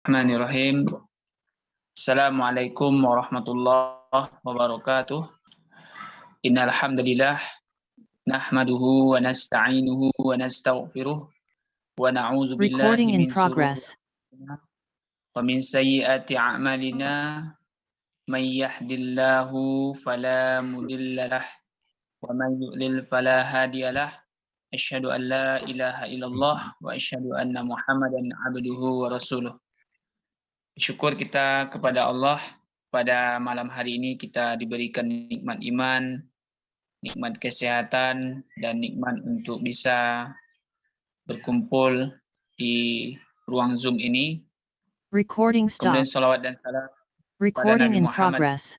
Bismillahirrahmanirrahim. Assalamualaikum warahmatullahi wabarakatuh. Innal hamdalillah nahmaduhu wa nasta'inuhu wa nastaghfiruh wa na'udzu billahi min shururi anfusina wa min sayyiati a'malina may yahdihillahu fala mudhillalah wa may yudlil fala hadiyalah. Asyhadu an la ilaha illallah wa asyhadu anna Muhammadan abduhu wa rasuluh. Syukur kita kepada Allah, pada malam hari ini kita diberikan nikmat iman, nikmat kesehatan, dan nikmat untuk bisa berkumpul di ruang Zoom ini. Recording Kemudian stopped. salawat dan salam pada Recording Nabi in Muhammad progress.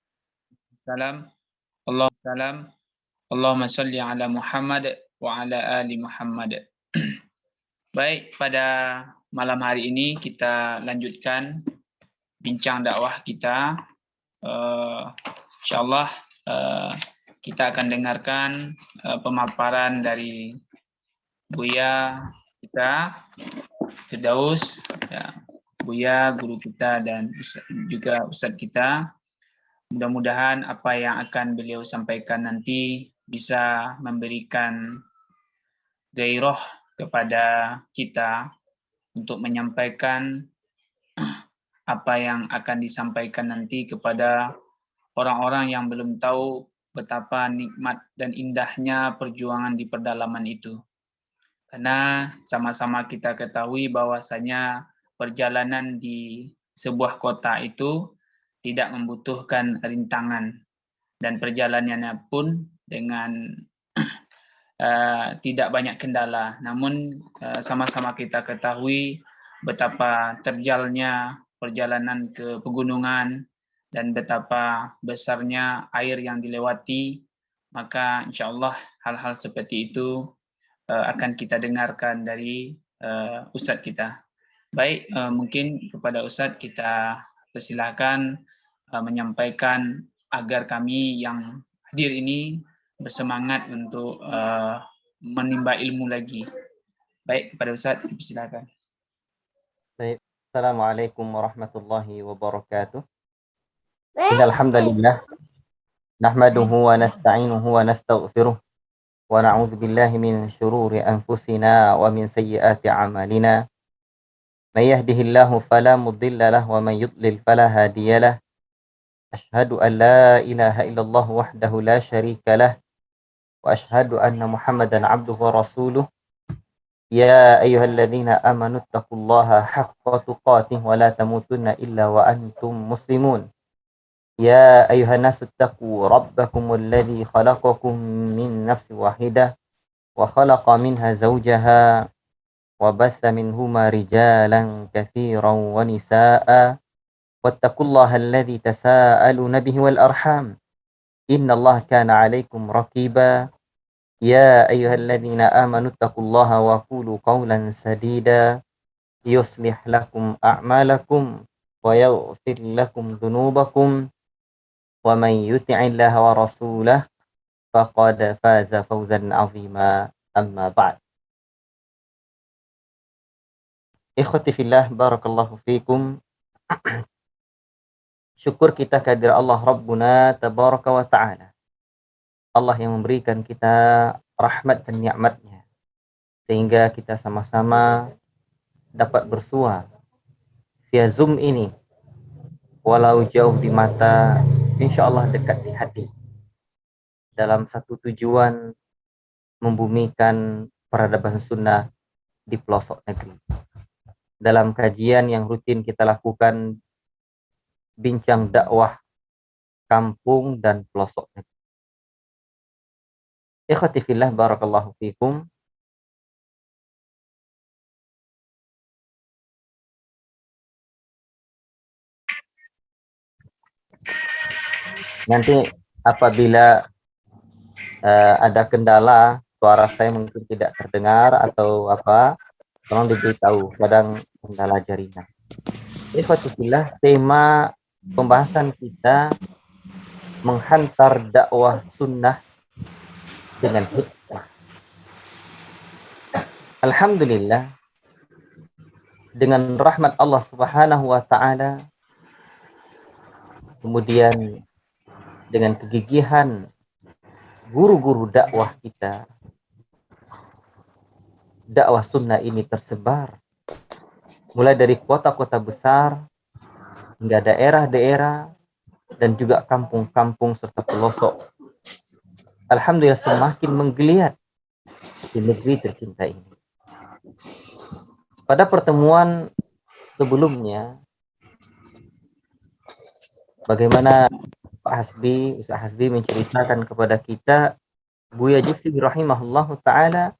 Allahumma salli ala Muhammad wa ala ali Muhammad. Baik, pada malam hari ini kita lanjutkan bincang dakwah kita. Insyaallah kita akan dengarkan pemaparan dari Buya kita, Firdaus, ya, Buya guru kita dan juga Ustadz kita. Mudah-mudahan apa yang akan beliau sampaikan nanti bisa memberikan gairah kepada kita untuk menyampaikan apa yang akan disampaikan nanti kepada orang-orang yang belum tahu betapa nikmat dan indahnya perjuangan di pedalaman itu. Karena sama-sama kita ketahui bahwasanya perjalanan di sebuah kota itu tidak membutuhkan rintangan, dan perjalanannya pun dengan tidak banyak kendala. Namun sama-sama kita ketahui betapa terjalnya perjalanan ke pegunungan dan betapa besarnya air yang dilewati. Maka insya Allah hal-hal seperti itu akan kita dengarkan dari Ustadz kita. Baik, mungkin kepada Ustadz kita persilakan menyampaikan agar kami yang hadir ini bersemangat untuk menimba ilmu lagi. Baik, kepada Ustadz persilakan. Baik, Assalamualaikum warahmatullahi wabarakatuh. Innal hamdalillah nahmaduhu wa nasta'inuhu wa nastaghfiruh wa na'udzu billahi min shururi anfusina wa min sayyiati a'malina. May yahdihillahu fala mudilla lahu wa may yudlil fala hadiyalah. Asyhadu an la ilaha illallah wahdahu la syarika lah wa asyhadu anna Muhammadan abduhu wa rasuluh. Ya ayyuhalladzina amanu taqullaha haqqa tuqatih wa la tamutunna illa wa antum muslimun. Ya ayyuhan nasu taqu rabbakumul ladzi khalaqakum min nafsin wahidah wa khalaqa minha zawjaha wa batha minhuma rijalan katsiran wa nisaa'a wattaqullaha alladzi tasaaluna bihi wal arham innallaha kana 'alaikum raqiba. Ya ayyuhalladzina amanu taqullaha wa qulu qawlan sadida yuslih lakum a'malakum wa yaghfir lakum dhunubakum wa man yuti'illaha wa rasulahu faqad faza fawzan 'azima. Amma ba'd. Ikhwati fillah, barakallahu fikum. Syukur kita kehadirat Allah Rabbuna tabaraka wa ta'ala. Allah yang memberikan kita rahmat dan nikmatnya sehingga kita sama-sama dapat bersua via Zoom ini, walau jauh di mata, insya Allah dekat di hati, dalam satu tujuan membumikan peradaban sunnah di pelosok negeri. Dalam kajian yang rutin kita lakukan, bincang dakwah kampung dan pelosok negeri. Ikhwati fillah, barakallahu fikum. Nanti apabila ada kendala, suara saya mungkin tidak terdengar atau apa, tolong diberitahu, kadang kendala jaringan. Ikhwati fillah, tema pembahasan kita menghantar dakwah sunnah dengan hikmah. Alhamdulillah, dengan rahmat Allah Subhanahu wa taala, kemudian dengan kegigihan guru-guru dakwah kita, dakwah sunnah ini tersebar mulai dari kota-kota besar hingga daerah-daerah dan juga kampung-kampung serta pelosok. Alhamdulillah semakin menggeliat di negeri tercinta ini. Pada pertemuan sebelumnya, bagaimana Ustaz Hasbi menceritakan kepada kita Buya Jufri rahimahullahu taala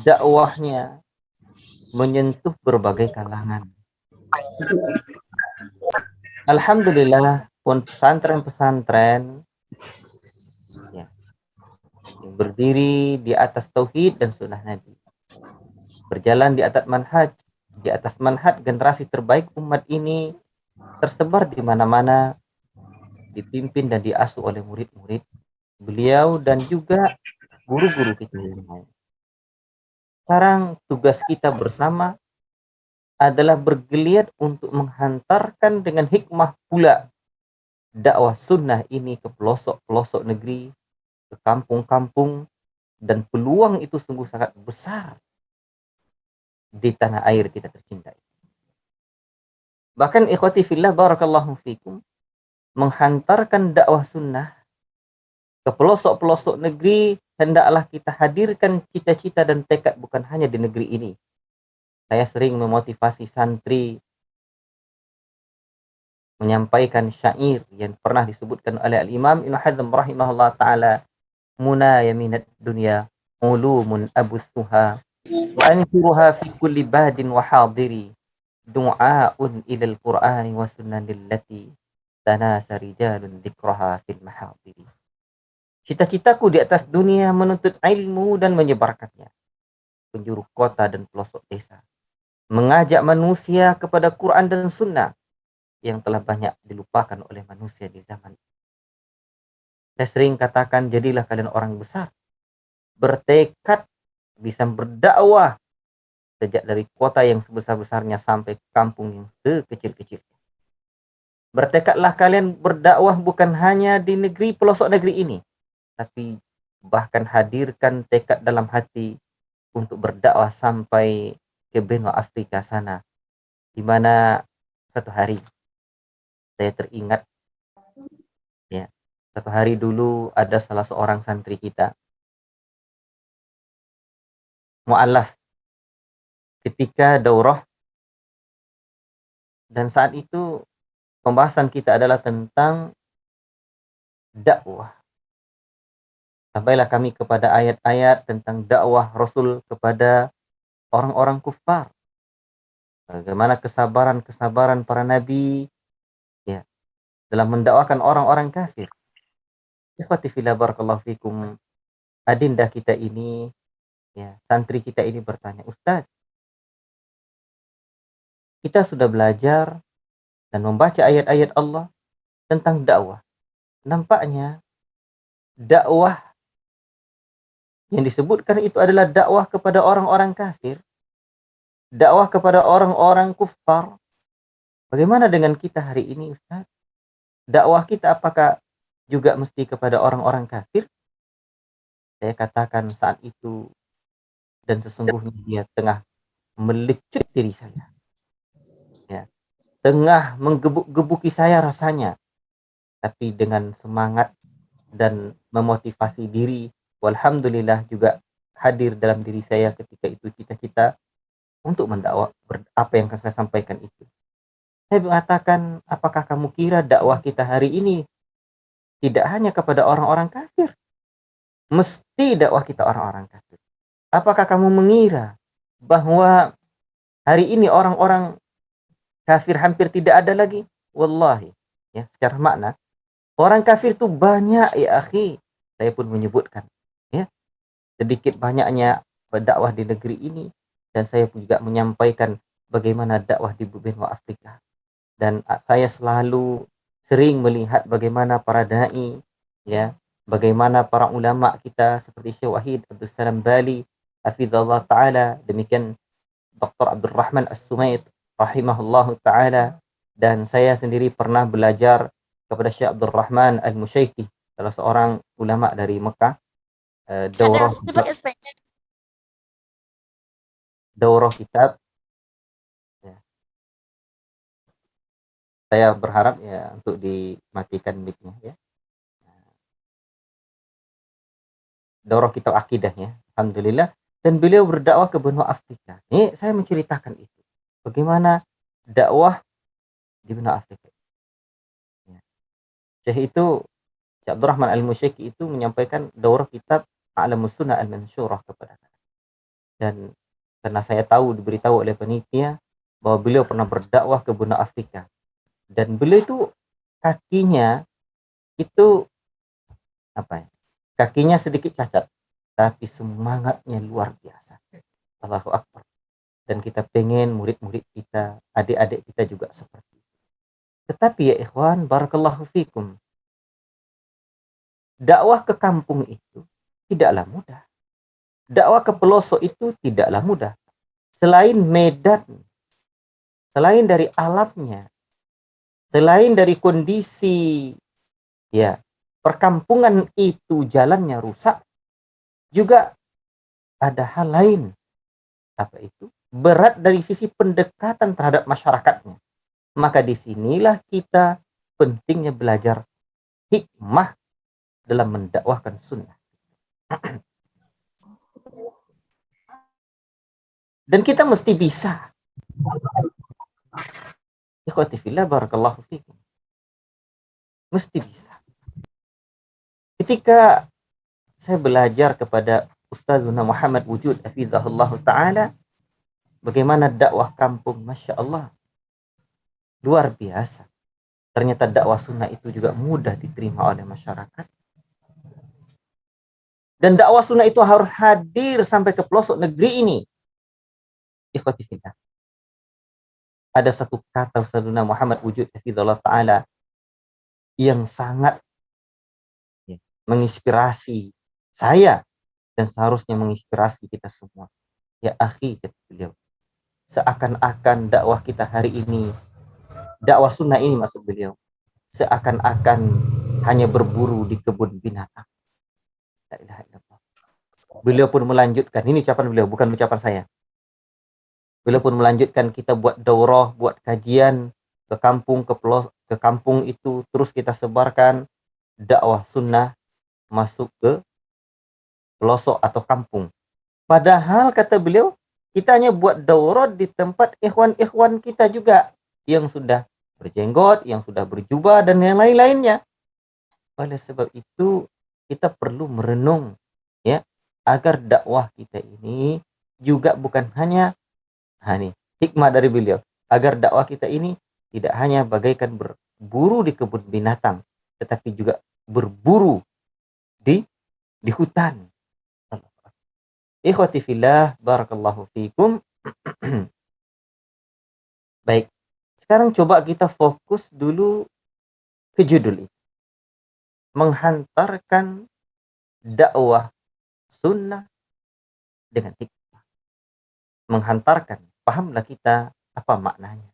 dakwahnya menyentuh berbagai kalangan. Alhamdulillah pesantren-pesantren ya, yang berdiri di atas tauhid dan sunnah Nabi, berjalan di atas manhaj generasi terbaik umat ini, tersebar di mana-mana, dipimpin dan diasuh oleh murid-murid beliau dan juga guru-guru kita yang lain. Sekarang tugas kita bersama adalah bergeliat untuk menghantarkan dengan hikmah pula dakwah sunnah ini ke pelosok-pelosok negeri, ke kampung-kampung, dan peluang itu sungguh sangat besar di tanah air kita tercinta. Bahkan ikhwati fillah barakallahu fikum, menghantarkan dakwah sunnah ke pelosok-pelosok negeri, hendaklah kita hadirkan cita-cita dan tekad bukan hanya di negeri ini. Saya sering memotivasi santri menyampaikan syair yang pernah disebutkan oleh Al-Imam Ibnu Hazm rahimahullah ta'ala, muna yaminat dunya ulumun abuthuha wa anjuruha fi kulli badin wa hadiri du'aun ilal qur'ani wa sunnanil lati tanasa rijalun dzikraha fil mahadiri. Cita-citaku di atas dunia menuntut ilmu dan menyebarkannya penjuru kota dan pelosok desa, mengajak manusia kepada Quran dan sunnah yang telah banyak dilupakan oleh manusia di zaman. Saya sering katakan, jadilah kalian orang besar, bertekad bisa berdakwah sejak dari kota yang sebesar-besarnya sampai kampung yang sekecil-kecilnya. Bertekadlah kalian berdakwah bukan hanya di negeri pelosok negeri ini, tapi bahkan hadirkan tekad dalam hati untuk berdakwah sampai ke benua Afrika sana, di mana satu hari saya teringat, ya, satu hari dulu ada salah seorang santri kita, mu'allaf, ketika daurah, dan saat itu pembahasan kita adalah tentang dakwah. Sampailah kami kepada ayat-ayat tentang dakwah Rasul kepada orang-orang kufar. Bagaimana kesabaran para nabi, ya, dalam mendakwakan orang-orang kafir. Ikhwati fillah barakallahu fikum, adinda kita ini, ya, santri kita ini bertanya, Ustaz, kita sudah belajar dan membaca ayat-ayat Allah tentang dakwah. Nampaknya dakwah yang disebutkan itu adalah dakwah kepada orang-orang kafir, dakwah kepada orang-orang kufar. Bagaimana dengan kita hari ini, Ustaz? Dakwah kita apakah juga mesti kepada orang-orang kafir? Saya katakan saat itu, dan sesungguhnya dia tengah melecut diri saya, ya, tengah menggebuk-gebuki saya rasanya, tapi dengan semangat dan memotivasi diri, walhamdulillah juga hadir dalam diri saya ketika itu cita-cita untuk mendakwah apa yang akan saya sampaikan itu. Saya mengatakan, apakah kamu kira dakwah kita hari ini tidak hanya kepada orang-orang kafir? Mesti dakwah kita orang-orang kafir. Apakah kamu mengira bahwa hari ini orang-orang kafir hampir tidak ada lagi? Wallahi, ya, secara makna orang kafir itu banyak, ya akhi. Saya pun menyebutkan, ya, sedikit banyaknya dakwah di negeri ini, dan saya pun juga menyampaikan bagaimana dakwah di benua Afrika. Dan saya selalu sering melihat bagaimana para dai, ya, bagaimana para ulama kita seperti Syekh Wahid Abdul Salam Bali, hafizallah taala, demikian Dr. Abdurrahman As-Sumaid rahimahullahu taala, dan saya sendiri pernah belajar kepada Syekh Abdurrahman Al-Musyaiti, salah seorang ulama dari Mekah. Daurah kitab ya. Saya berharap ya untuk dimatikan mic-nya ya. Daurah kitab akidah ya, alhamdulillah. Dan beliau berdakwah ke benua Afrika. Ini saya menceritakan itu, bagaimana dakwah di benua Afrika ya. Syekh itu, Syekh Abdurrahman Al-Musyaiki itu menyampaikan daurah kitab A'lamus Sunnah Al-Mansyurah kepada saya. Dan karena saya tahu, diberitahu oleh panitia bahwa beliau pernah berdakwah ke benua Afrika, dan beliau itu kakinya itu apa ya, kakinya sedikit cacat, tapi semangatnya luar biasa. Allahu Akbar. Dan kita pengen murid-murid kita, adik-adik kita juga seperti itu. Tetapi ya ikhwan, barakallahu fikum, dakwah ke kampung itu tidaklah mudah. Dakwah ke pelosok itu tidaklah mudah. Selain medan, selain dari alatnya, selain dari kondisi ya perkampungan itu jalannya rusak, juga ada hal lain. Apa itu? Berat dari sisi pendekatan terhadap masyarakatnya. Maka disinilah kita pentingnya belajar hikmah dalam mendakwahkan sunnah. Dan kita mesti bisa. Ikhwati fillah, barakallahu fikum. Mesti bisa. Ketika saya belajar kepada Ustazuna Muhammad Wujud hafizahullah ta'ala, bagaimana dakwah kampung, Masya Allah, luar biasa. Ternyata dakwah sunnah itu juga mudah diterima oleh masyarakat. Dan dakwah sunnah itu harus hadir sampai ke pelosok negeri ini. Ikhwati fillah. Ada satu kata Ustazuna Muhammad Wujud hafizahullah ta'ala yang sangat menginspirasi saya, dan seharusnya menginspirasi kita semua. Ya akhi, kata beliau, seakan-akan dakwah kita hari ini, dakwah sunnah ini maksud beliau, seakan-akan hanya berburu di kebun binatang. La ilaha illallah. Beliau pun melanjutkan, ini ucapan beliau, bukan ucapan saya. Beliau pun melanjutkan, kita buat daurah, buat kajian ke kampung, ke kampung itu, terus kita sebarkan dakwah sunnah masuk ke pelosok atau kampung. Padahal kata beliau, kita hanya buat daurah di tempat ikhwan-ikhwan kita juga yang sudah berjenggot, yang sudah berjubah, dan yang lain-lainnya. Oleh sebab itu kita perlu merenung ya, agar dakwah kita ini juga bukan hanya hikmah dari beliau, agar dakwah kita ini tidak hanya bagaikan berburu di kebun binatang, tetapi juga berburu di hutan. Ikhwati fillah, barakallahu fikum. Baik, sekarang coba kita fokus dulu ke judul ini. Menghantarkan dakwah sunnah dengan hikmah. Menghantarkan, pahamlah kita apa maknanya.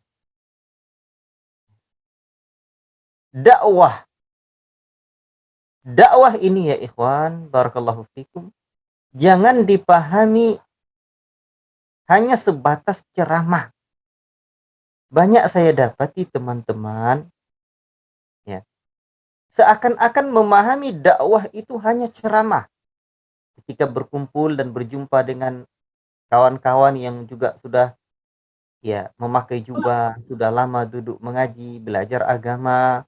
Dakwah ini ya ikhwan, barakallahu fikum, jangan dipahami hanya sebatas ceramah. Banyak saya dapati teman-teman ya, seakan-akan memahami dakwah itu hanya ceramah. Ketika berkumpul dan berjumpa dengan kawan-kawan yang juga sudah ya memakai jubah, sudah lama duduk mengaji, belajar agama,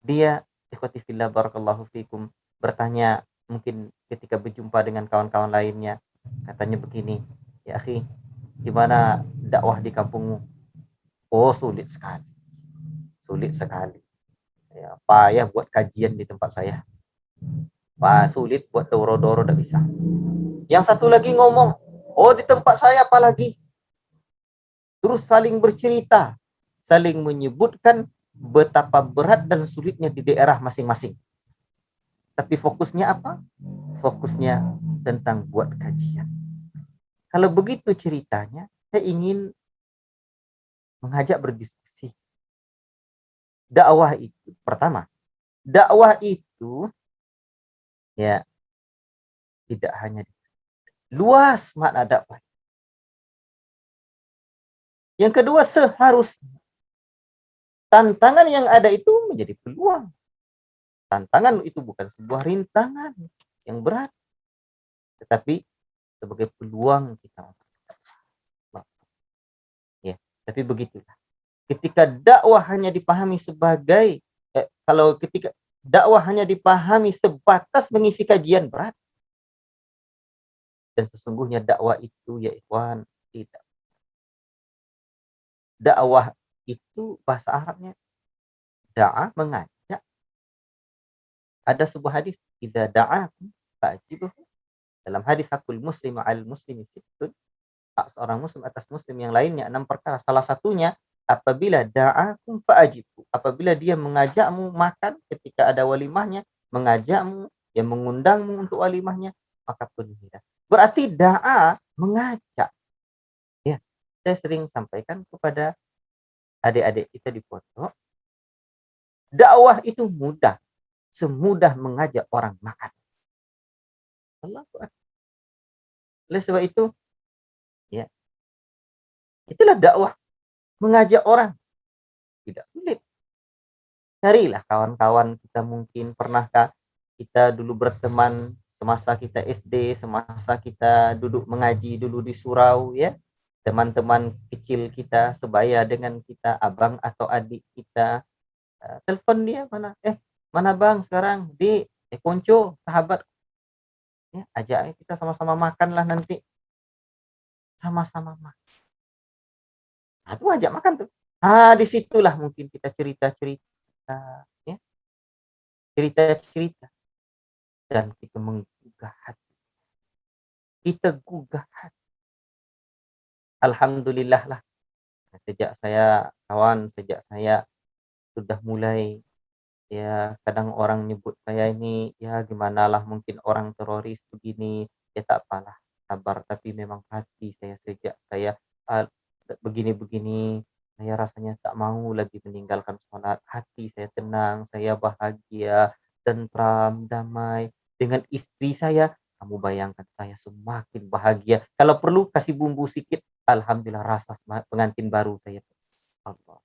dia ikhwati fillah barakallahu fikum bertanya, mungkin ketika berjumpa dengan kawan-kawan lainnya, katanya begini, ya akhi, gimana dakwah di kampungmu? Oh, sulit sekali. Sulit sekali. Ya, payah buat kajian di tempat saya. Sulit buat doro-doro, tidak bisa. Yang satu lagi ngomong, oh di tempat saya apalagi. Terus saling bercerita, saling menyebutkan betapa berat dan sulitnya di daerah masing-masing. Tapi fokusnya apa? Fokusnya tentang buat kajian. Kalau begitu ceritanya, saya ingin mengajak berdiskusi. Dakwah itu, pertama, dakwah itu ya tidak hanya luas makna dakwah. Yang kedua, seharusnya tantangan yang ada itu menjadi peluang. Tantangan itu bukan sebuah rintangan yang berat, tetapi sebagai peluang kita. Ya, tapi begitulah. Ketika dakwah hanya dipahami sebagai kalau ketika dakwah hanya dipahami sebatas mengisi kajian, berat. Dan sesungguhnya dakwah itu ya ikhwan tidak. Dakwah itu bahasa Arabnya da'a, mengajak. Ada sebuah hadis, idza da'akum fa'jibuhu. Dalam hadis hakul muslim al muslimi sittun, hak seorang muslim atas muslim yang lainnya 6 perkara. Salah satunya apabila da'akum fa'jibu. Apabila dia mengajakmu makan ketika ada walimahnya, mengajakmu, yang mengundangmu untuk walimahnya, maka penuhilah. Berarti da'a mengajak. Ya, saya sering sampaikan kepada adik-adik kita di pondok, dakwah itu mudah, semudah mengajak orang makan. Allahu Akbar. Oleh sebab itu, ya, itulah dakwah, mengajak orang. Tidak sulit. Carilah kawan-kawan kita, mungkin pernahkah kita dulu berteman semasa kita SD, semasa kita duduk mengaji dulu di surau, ya. Teman-teman kecil kita, sebaya dengan kita, abang atau adik kita, telepon dia, mana bang sekarang di konco sahabat, ya, ajak kita sama-sama makan lah nanti, sama-sama makan. Nah, itu ajak makan tuh. Disitulah mungkin kita cerita-cerita, ya, cerita-cerita, dan kita menggugah hati, kita gugah hati. Alhamdulillah lah, sejak saya sudah mulai, ya, kadang orang nyebut saya ini, ya gimana lah, mungkin orang teroris begini, ya tak apalah, sabar. Tapi memang hati saya sejak saya begini-begini, saya rasanya tak mau lagi meninggalkan sholat. Hati saya tenang, saya bahagia, tentram, damai. Dengan istri saya, kamu bayangkan, saya semakin bahagia. Kalau perlu kasih bumbu sedikit, alhamdulillah, rasa pengantin baru saya. Allah.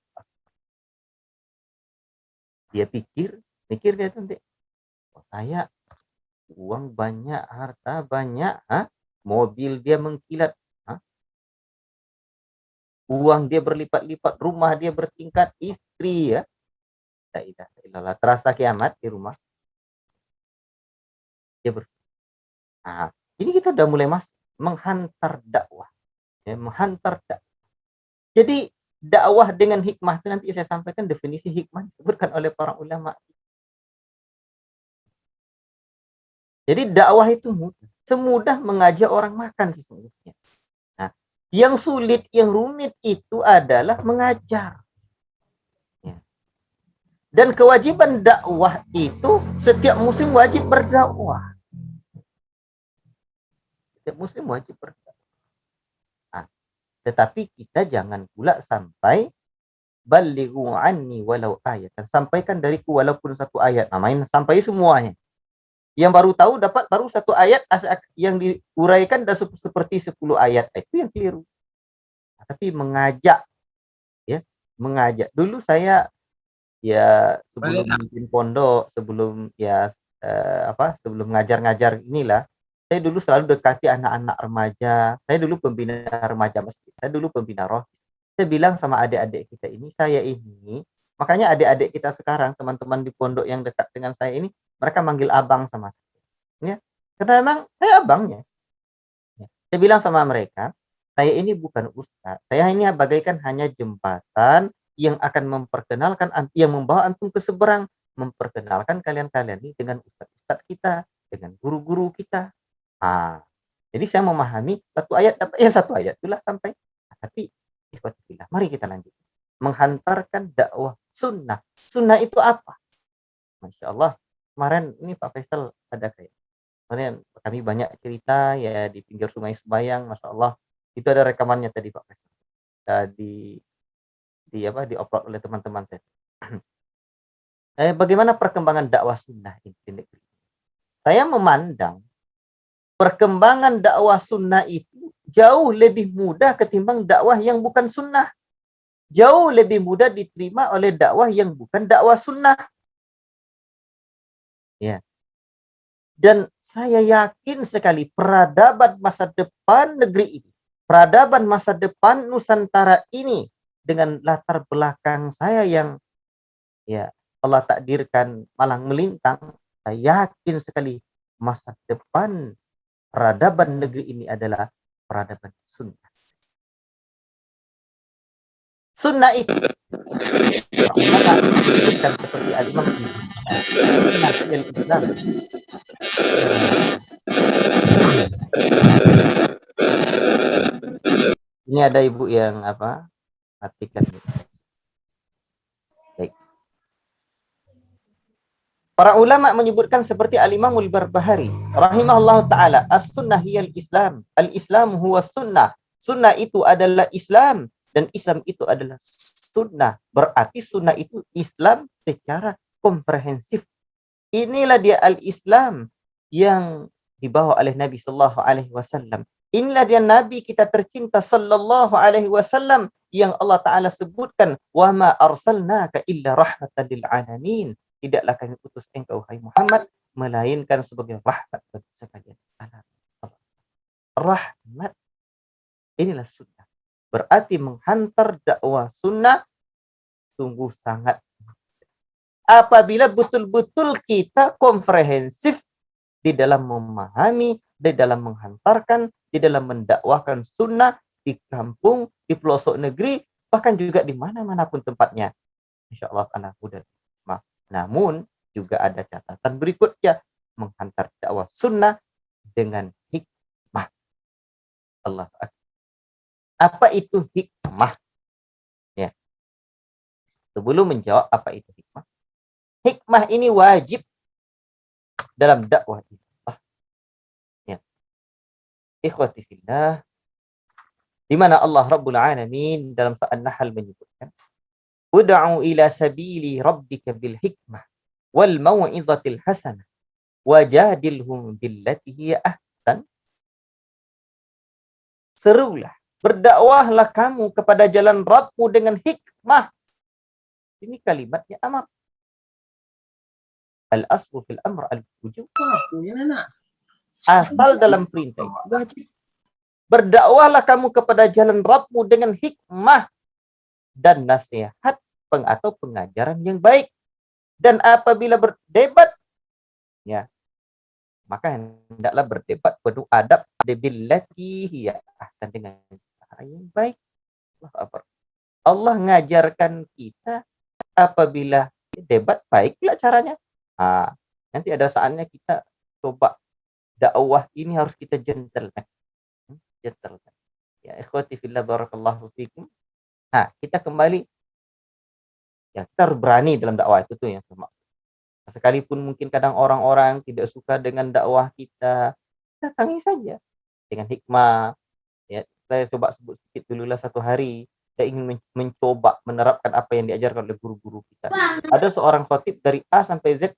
Dia mikir dia nanti, saya uang banyak, harta banyak, mobil dia mengkilat, uang dia berlipat-lipat, rumah dia bertingkat, istri, ya, la ilaha illallah, terasa kiamat di rumah dia ini kita udah mulai menghantar dakwah, ya, menghantar dakwah. Jadi dakwah dengan hikmah itu nanti saya sampaikan definisi hikmah disebutkan oleh para ulama. Jadi dakwah itu semudah mengajak orang makan sesungguhnya. Nah, yang sulit, yang rumit itu adalah mengajar. Ya. Dan kewajiban dakwah itu setiap muslim wajib berdakwah. Setiap muslim wajib berdakwah. Nah, tetapi kita jangan pula sampai balighu anni walau ayatan. Sampaikan dariku walaupun satu ayat. Namain sampai semuanya. Yang baru tahu dapat baru satu ayat, yang diuraikan dan seperti 10 ayat. Itu yang keliru. Tapi mengajak, ya, mengajak. Dulu saya, ya, sebelum bikin pondok, sebelum, ya, sebelum ngajar-ngajar inilah, saya dulu selalu dekati anak-anak remaja. Saya dulu pembina remaja masjid. Saya dulu pembina rohis. Saya bilang sama adik-adik kita ini, saya ini, makanya adik-adik kita sekarang, teman-teman di pondok yang dekat dengan saya ini, mereka manggil abang sama saya. Ya, karena memang saya abangnya. Ya. Saya bilang sama mereka, saya ini bukan ustaz. Saya ini bagaikan hanya jembatan yang akan memperkenalkan, yang membawa antum ke seberang, memperkenalkan kalian-kalian ini dengan ustaz-ustaz kita, dengan guru-guru kita. Jadi saya memahami satu ayat itulah sampai. Tapi mari kita lanjut. Menghantarkan dakwah sunnah. Sunnah itu apa? Masya Allah. Kemarin ini Pak Faisal ada kayak. Kemarin kami banyak cerita, ya, di pinggir sungai Sebayang, Masya Allah. Itu ada rekamannya tadi Pak Faisal. Di-upload oleh teman-teman saya. Bagaimana perkembangan dakwah sunnah di negeri? Saya memandang perkembangan dakwah sunnah itu jauh lebih mudah ketimbang dakwah yang bukan sunnah. Jauh lebih mudah diterima oleh dakwah yang bukan dakwah sunnah. Ya. Dan saya yakin sekali peradaban masa depan negeri ini, peradaban masa depan Nusantara ini dengan latar belakang saya yang ya Allah takdirkan malang melintang, saya yakin sekali masa depan peradaban negeri ini adalah peradaban sunnah. Sunnah itu bukan seperti al-Imam Islam. Ini ada ibu yang matikan. Baik. Para ulama menyebutkan seperti al-Imamul Barbahari rahimahullah taala, as-sunnah hiyal Islam, al-Islam huwa sunnah. Sunnah itu adalah Islam dan Islam itu adalah sunnah. Berarti sunnah itu Islam secara komprehensif. Inilah dia al-Islam yang dibawa oleh Nabi sallallahu alaihi wasallam. Inilah dia Nabi kita tercinta sallallahu alaihi wasallam yang Allah taala sebutkan, wa ma arsalnaka illa rahmatan lil alamin. Tidaklah kami utus engkau hai Muhammad melainkan sebagai rahmat bagi sekalian alam. Rahmat. Inilah sunnah. Berarti menghantar dakwah sunnah sungguh sangat. Apabila betul-betul kita komprehensif di dalam memahami, di dalam menghantarkan, di dalam mendakwahkan sunnah di kampung, di pelosok negeri, bahkan juga di mana-mana pun tempatnya. Insya Allah anak muda. Namun juga ada catatan berikutnya, menghantar dakwah sunnah dengan hikmah. Allah Akbar. Apa itu hikmah? Ya. Sebelum menjawab apa itu hikmah, hikmah ini wajib dalam dakwah Allah. Ya. Ikhwati fillah, di mana Allah Rabbul Alamin dalam surah An-Nahl menyebutkan, ud'u ila sabili rabbika bil hikmah wal mau'izatil hasanah wajadilhum billati hiya ahsan. Serulah, berdakwahlah kamu kepada jalan Rabbmu dengan hikmah. Ini kalimatnya amar. Al-aslu fil amr al-wujub. Asal dalam perintah itu wajib. Berdakwahlah kamu kepada jalan Rabbmu dengan hikmah dan nasihat atau pengajaran yang baik. Dan apabila berdebat, ya, maka hendaklah berdebat penuh adab billati hiya ahsan, dengan cara yang baik. Allah ngajarkan kita apabila debat baiklah caranya. Nanti ada saatnya kita coba dakwah ini harus kita gentleman. Ya, ikhwati fillah barakallahu fikum. Kita kembali, ya, kita harus berani dalam dakwah itu tuh yang sama. Sekalipun mungkin kadang orang-orang tidak suka dengan dakwah kita, datangi saja dengan hikmah. Ya, saya coba sebut sedikit dululah satu hari. Saya ingin mencoba menerapkan apa yang diajarkan oleh guru-guru kita. Ada seorang khatib dari A sampai Z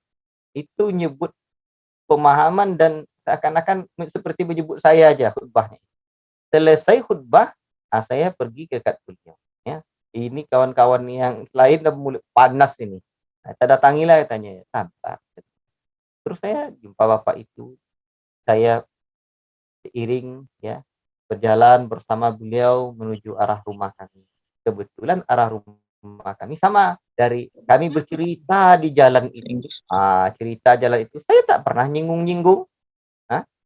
itu nyebut pemahaman dan seakan-akan seperti menyebut saya aja khutbahnya. Selesai khutbah, saya pergi ke dekat beliau. Ya, ini kawan-kawan yang lain udah mulai panas ini. Saya datangilah, tanya, sabar. Terus saya jumpa bapak itu, saya seiring, ya, berjalan bersama beliau menuju arah rumah kami. Kebetulan arah rumah kami sama, dari kami bercerita di jalan itu. Cerita jalan itu saya tak pernah nyinggung-nyinggung.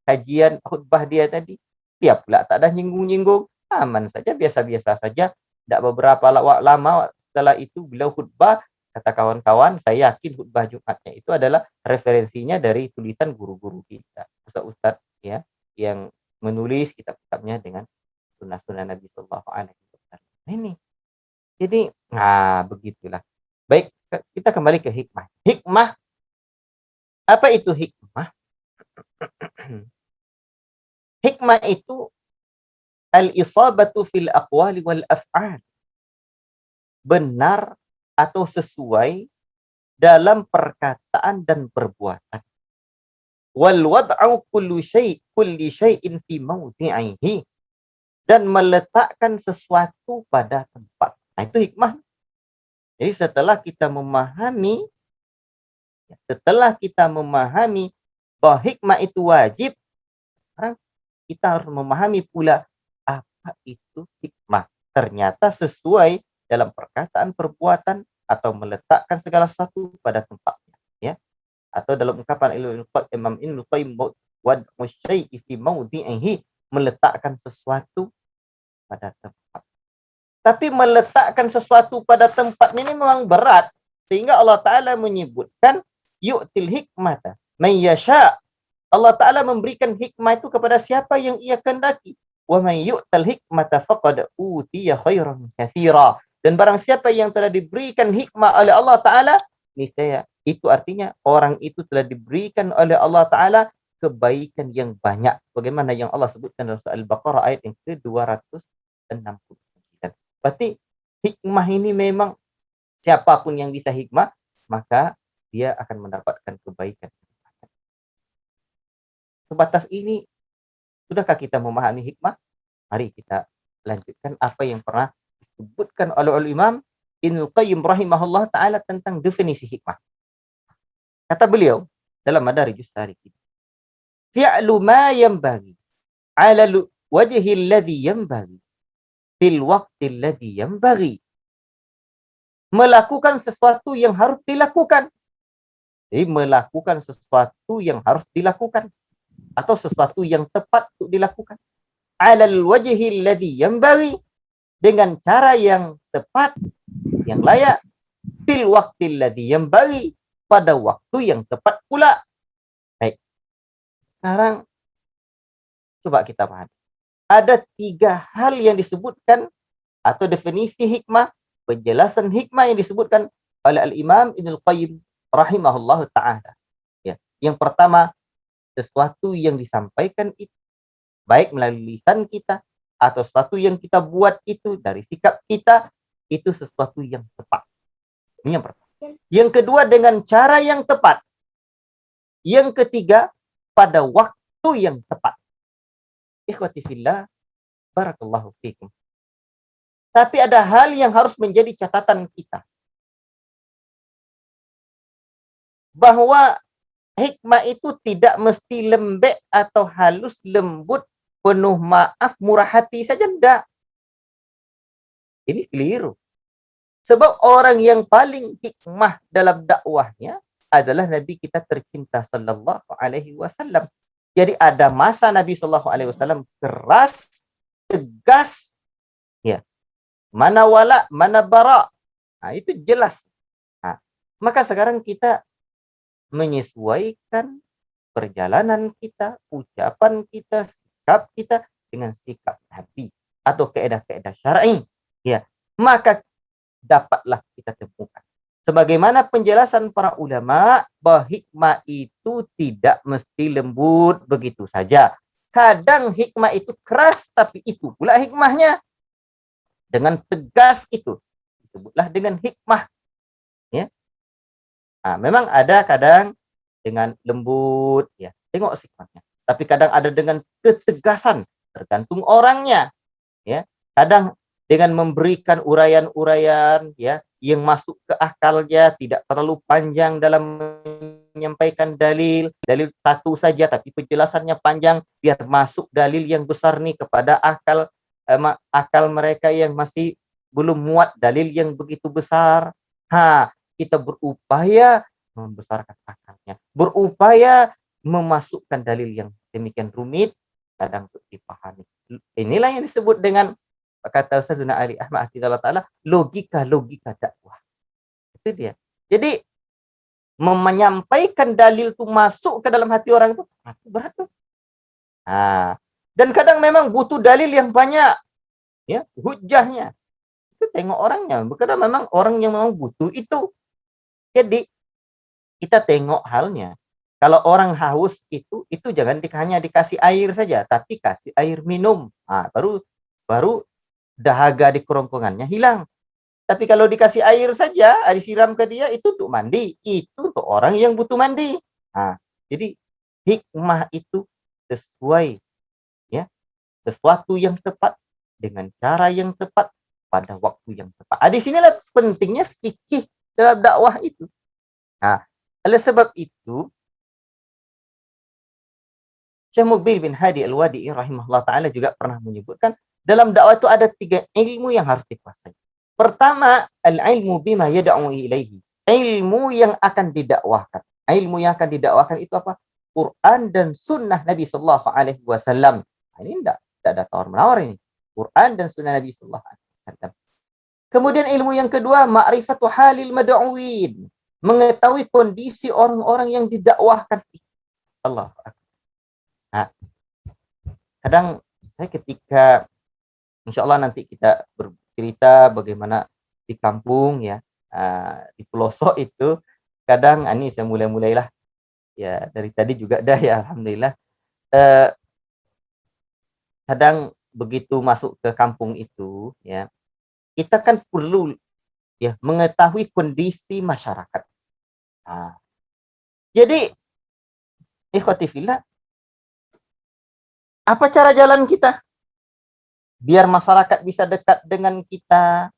Kajian khutbah dia tadi, dia pula tak ada nyinggung-nyinggung. Aman saja, biasa-biasa saja. Tidak beberapa lama setelah itu beliau khutbah, kata kawan-kawan, saya yakin khutbah Jumatnya itu adalah referensinya dari tulisan guru-guru kita, ustaz-ustaz, ya, yang menulis kitab-kitabnya dengan sunnah-sunnah Nabi Sallallahu Alaihi Wasallam. Ini, jadi, begitulah. Baik, kita kembali ke hikmah. Hikmah, apa itu hikmah? Hikmah itu al-isabatu fil aqwali wal af'al. Benar atau sesuai dalam perkataan dan perbuatan. Wal wad'u kulli syai'in fi mawdi'ihi, dan meletakkan sesuatu pada tempat. Nah, itu hikmah. Jadi setelah kita memahami bahwa hikmah itu wajib, sekarang kita harus memahami pula apa itu hikmah. Ternyata sesuai dalam perkataan, perbuatan, atau meletakkan segala sesuatu pada tempatnya, ya. Atau dalam ungkapan Imam Ibnu Qayyim, wad'u syai'i fi mawdi'ihi, meletakkan sesuatu pada tempat. Tapi meletakkan sesuatu pada tempat ini memang berat, sehingga Allah Ta'ala menyebutkan yu'til hikmata man yasha. Allah Ta'ala memberikan hikmah itu kepada siapa yang ia kehendaki. Wa man yu'tal hikmata faqad utiya khairan katsira. Dan barang siapa yang telah diberikan hikmah oleh Allah Ta'ala, niscaya itu artinya orang itu telah diberikan oleh Allah Ta'ala kebaikan yang banyak. Bagaimana yang Allah sebutkan dalam surah Al-Baqarah ayat yang ke-269. Berarti hikmah ini memang siapapun yang bisa hikmah, maka dia akan mendapatkan kebaikan. Sebatas ini, sudahkah kita memahami hikmah? Mari kita lanjutkan apa yang pernah disebutkan oleh Imam Ibnu Qayyim rahimahullah ta'ala tentang definisi hikmah. Kata beliau dalam Madarijus Salikin, fi'lu ma yanbaghi 'ala wajhi alladhi yanbaghi fil waqti alladhi yanbaghi. Melakukan sesuatu yang harus dilakukan. Jadi melakukan sesuatu yang harus dilakukan atau sesuatu yang tepat untuk dilakukan. 'Alal wajhi alladhi yanbaghi, dengan cara yang tepat, yang layak, fil waqti alladhi yanbaghi, pada waktu yang tepat pula. Baik. Sekarang coba kita pahami. Ada 3 hal yang disebutkan atau definisi hikmah, penjelasan hikmah yang disebutkan oleh Al-Imam Ibnu Qayyim rahimahullah ta'ala. Ya. Yang pertama, sesuatu yang disampaikan itu, baik melalui lisan kita, atau sesuatu yang kita buat itu dari sikap kita, itu sesuatu yang tepat. Ini yang pertama. Yang kedua, dengan cara yang tepat. Yang ketiga, pada waktu yang tepat. Ikhwati fillah, barakallahu fikum. Tapi ada hal yang harus menjadi catatan kita. Bahwa hikmah itu tidak mesti lembek atau halus, lembut, penuh maaf, murah hati saja. Tidak. Ini keliru. Sebab orang yang paling hikmah dalam dakwahnya adalah Nabi kita tercinta sallallahu alaihi wasallam. Jadi ada masa Nabi sallallahu alaihi wasallam keras, tegas, ya. Mana wala, mana bara. Nah, itu jelas. Nah, maka sekarang kita menyesuaikan perjalanan kita, ucapan kita, sikap kita dengan sikap Nabi atau kaedah-kaedah syar'i. Ya, maka dapatlah kita temukan. Sebagaimana penjelasan para ulama bahwa hikmah itu tidak mesti lembut begitu saja. Kadang hikmah itu keras, tapi itu pula hikmahnya. Dengan tegas itu disebutlah dengan hikmah. Ya. Nah, memang ada kadang dengan lembut, ya. Tengok sifatnya. Tapi kadang ada dengan ketegasan, tergantung orangnya. Ya. Kadang dengan memberikan uraian-uraian, ya, yang masuk ke akalnya, tidak terlalu panjang dalam menyampaikan dalil satu saja, tapi penjelasannya panjang biar masuk dalil yang besar nih kepada akal mereka yang masih belum muat dalil yang begitu besar. Kita berupaya membesarkan akalnya, berupaya memasukkan dalil yang demikian rumit kadang untuk dipahami. Inilah yang disebut dengan, kata Ustazuna Ali Ahmad Hafizahullah Ta'ala, logika dakwah. Itu dia. Jadi menyampaikan dalil itu masuk ke dalam hati orang itu berat tuh. Dan kadang memang butuh dalil yang banyak, ya, hujahnya. Itu tengok orangnya. Kadang memang orang yang memang butuh itu. Jadi kita tengok halnya. Kalau orang haus itu jangan hanya dikasih air saja, tapi kasih air minum. Baru baru dahaga di kerongkongannya hilang. Tapi kalau dikasih air saja, disiram ke dia, itu untuk mandi. Itu untuk orang yang butuh mandi. Nah, jadi hikmah itu sesuai, ya, sesuatu yang tepat dengan cara yang tepat pada waktu yang tepat. Di sinilah pentingnya fikih dalam dakwah itu. Nah, oleh sebab itu Syekh Muqbil bin Hadi Al-Wadi'i rahimahullah ta'ala juga pernah menyebutkan dalam dakwah itu ada 3 ilmu yang harus dikuasai. Pertama, al-ilmu bima yad'u ilaihi. Ilmu yang akan didakwahkan. Ilmu yang akan didakwahkan itu apa? Quran dan sunnah Nabi sallallahu alaihi wasallam. Ini tidak ada tawar-menawar ini. Quran dan sunnah Nabi sallallahu alaihi wasallam. Kemudian ilmu yang kedua, ma'rifatu halil mad'uwin. Mengetahui kondisi orang-orang yang didakwahkan. Allah. Nah, kadang saya ketika insya Allah nanti kita bercerita bagaimana di kampung ya, di pelosok itu kadang ini saya mulailah ya dari tadi juga dah ya alhamdulillah. Kadang begitu masuk ke kampung itu ya, kita kan perlu ya mengetahui kondisi masyarakat. Nah, jadi ikhwati fillah, apa cara jalan kita biar masyarakat bisa dekat dengan kita?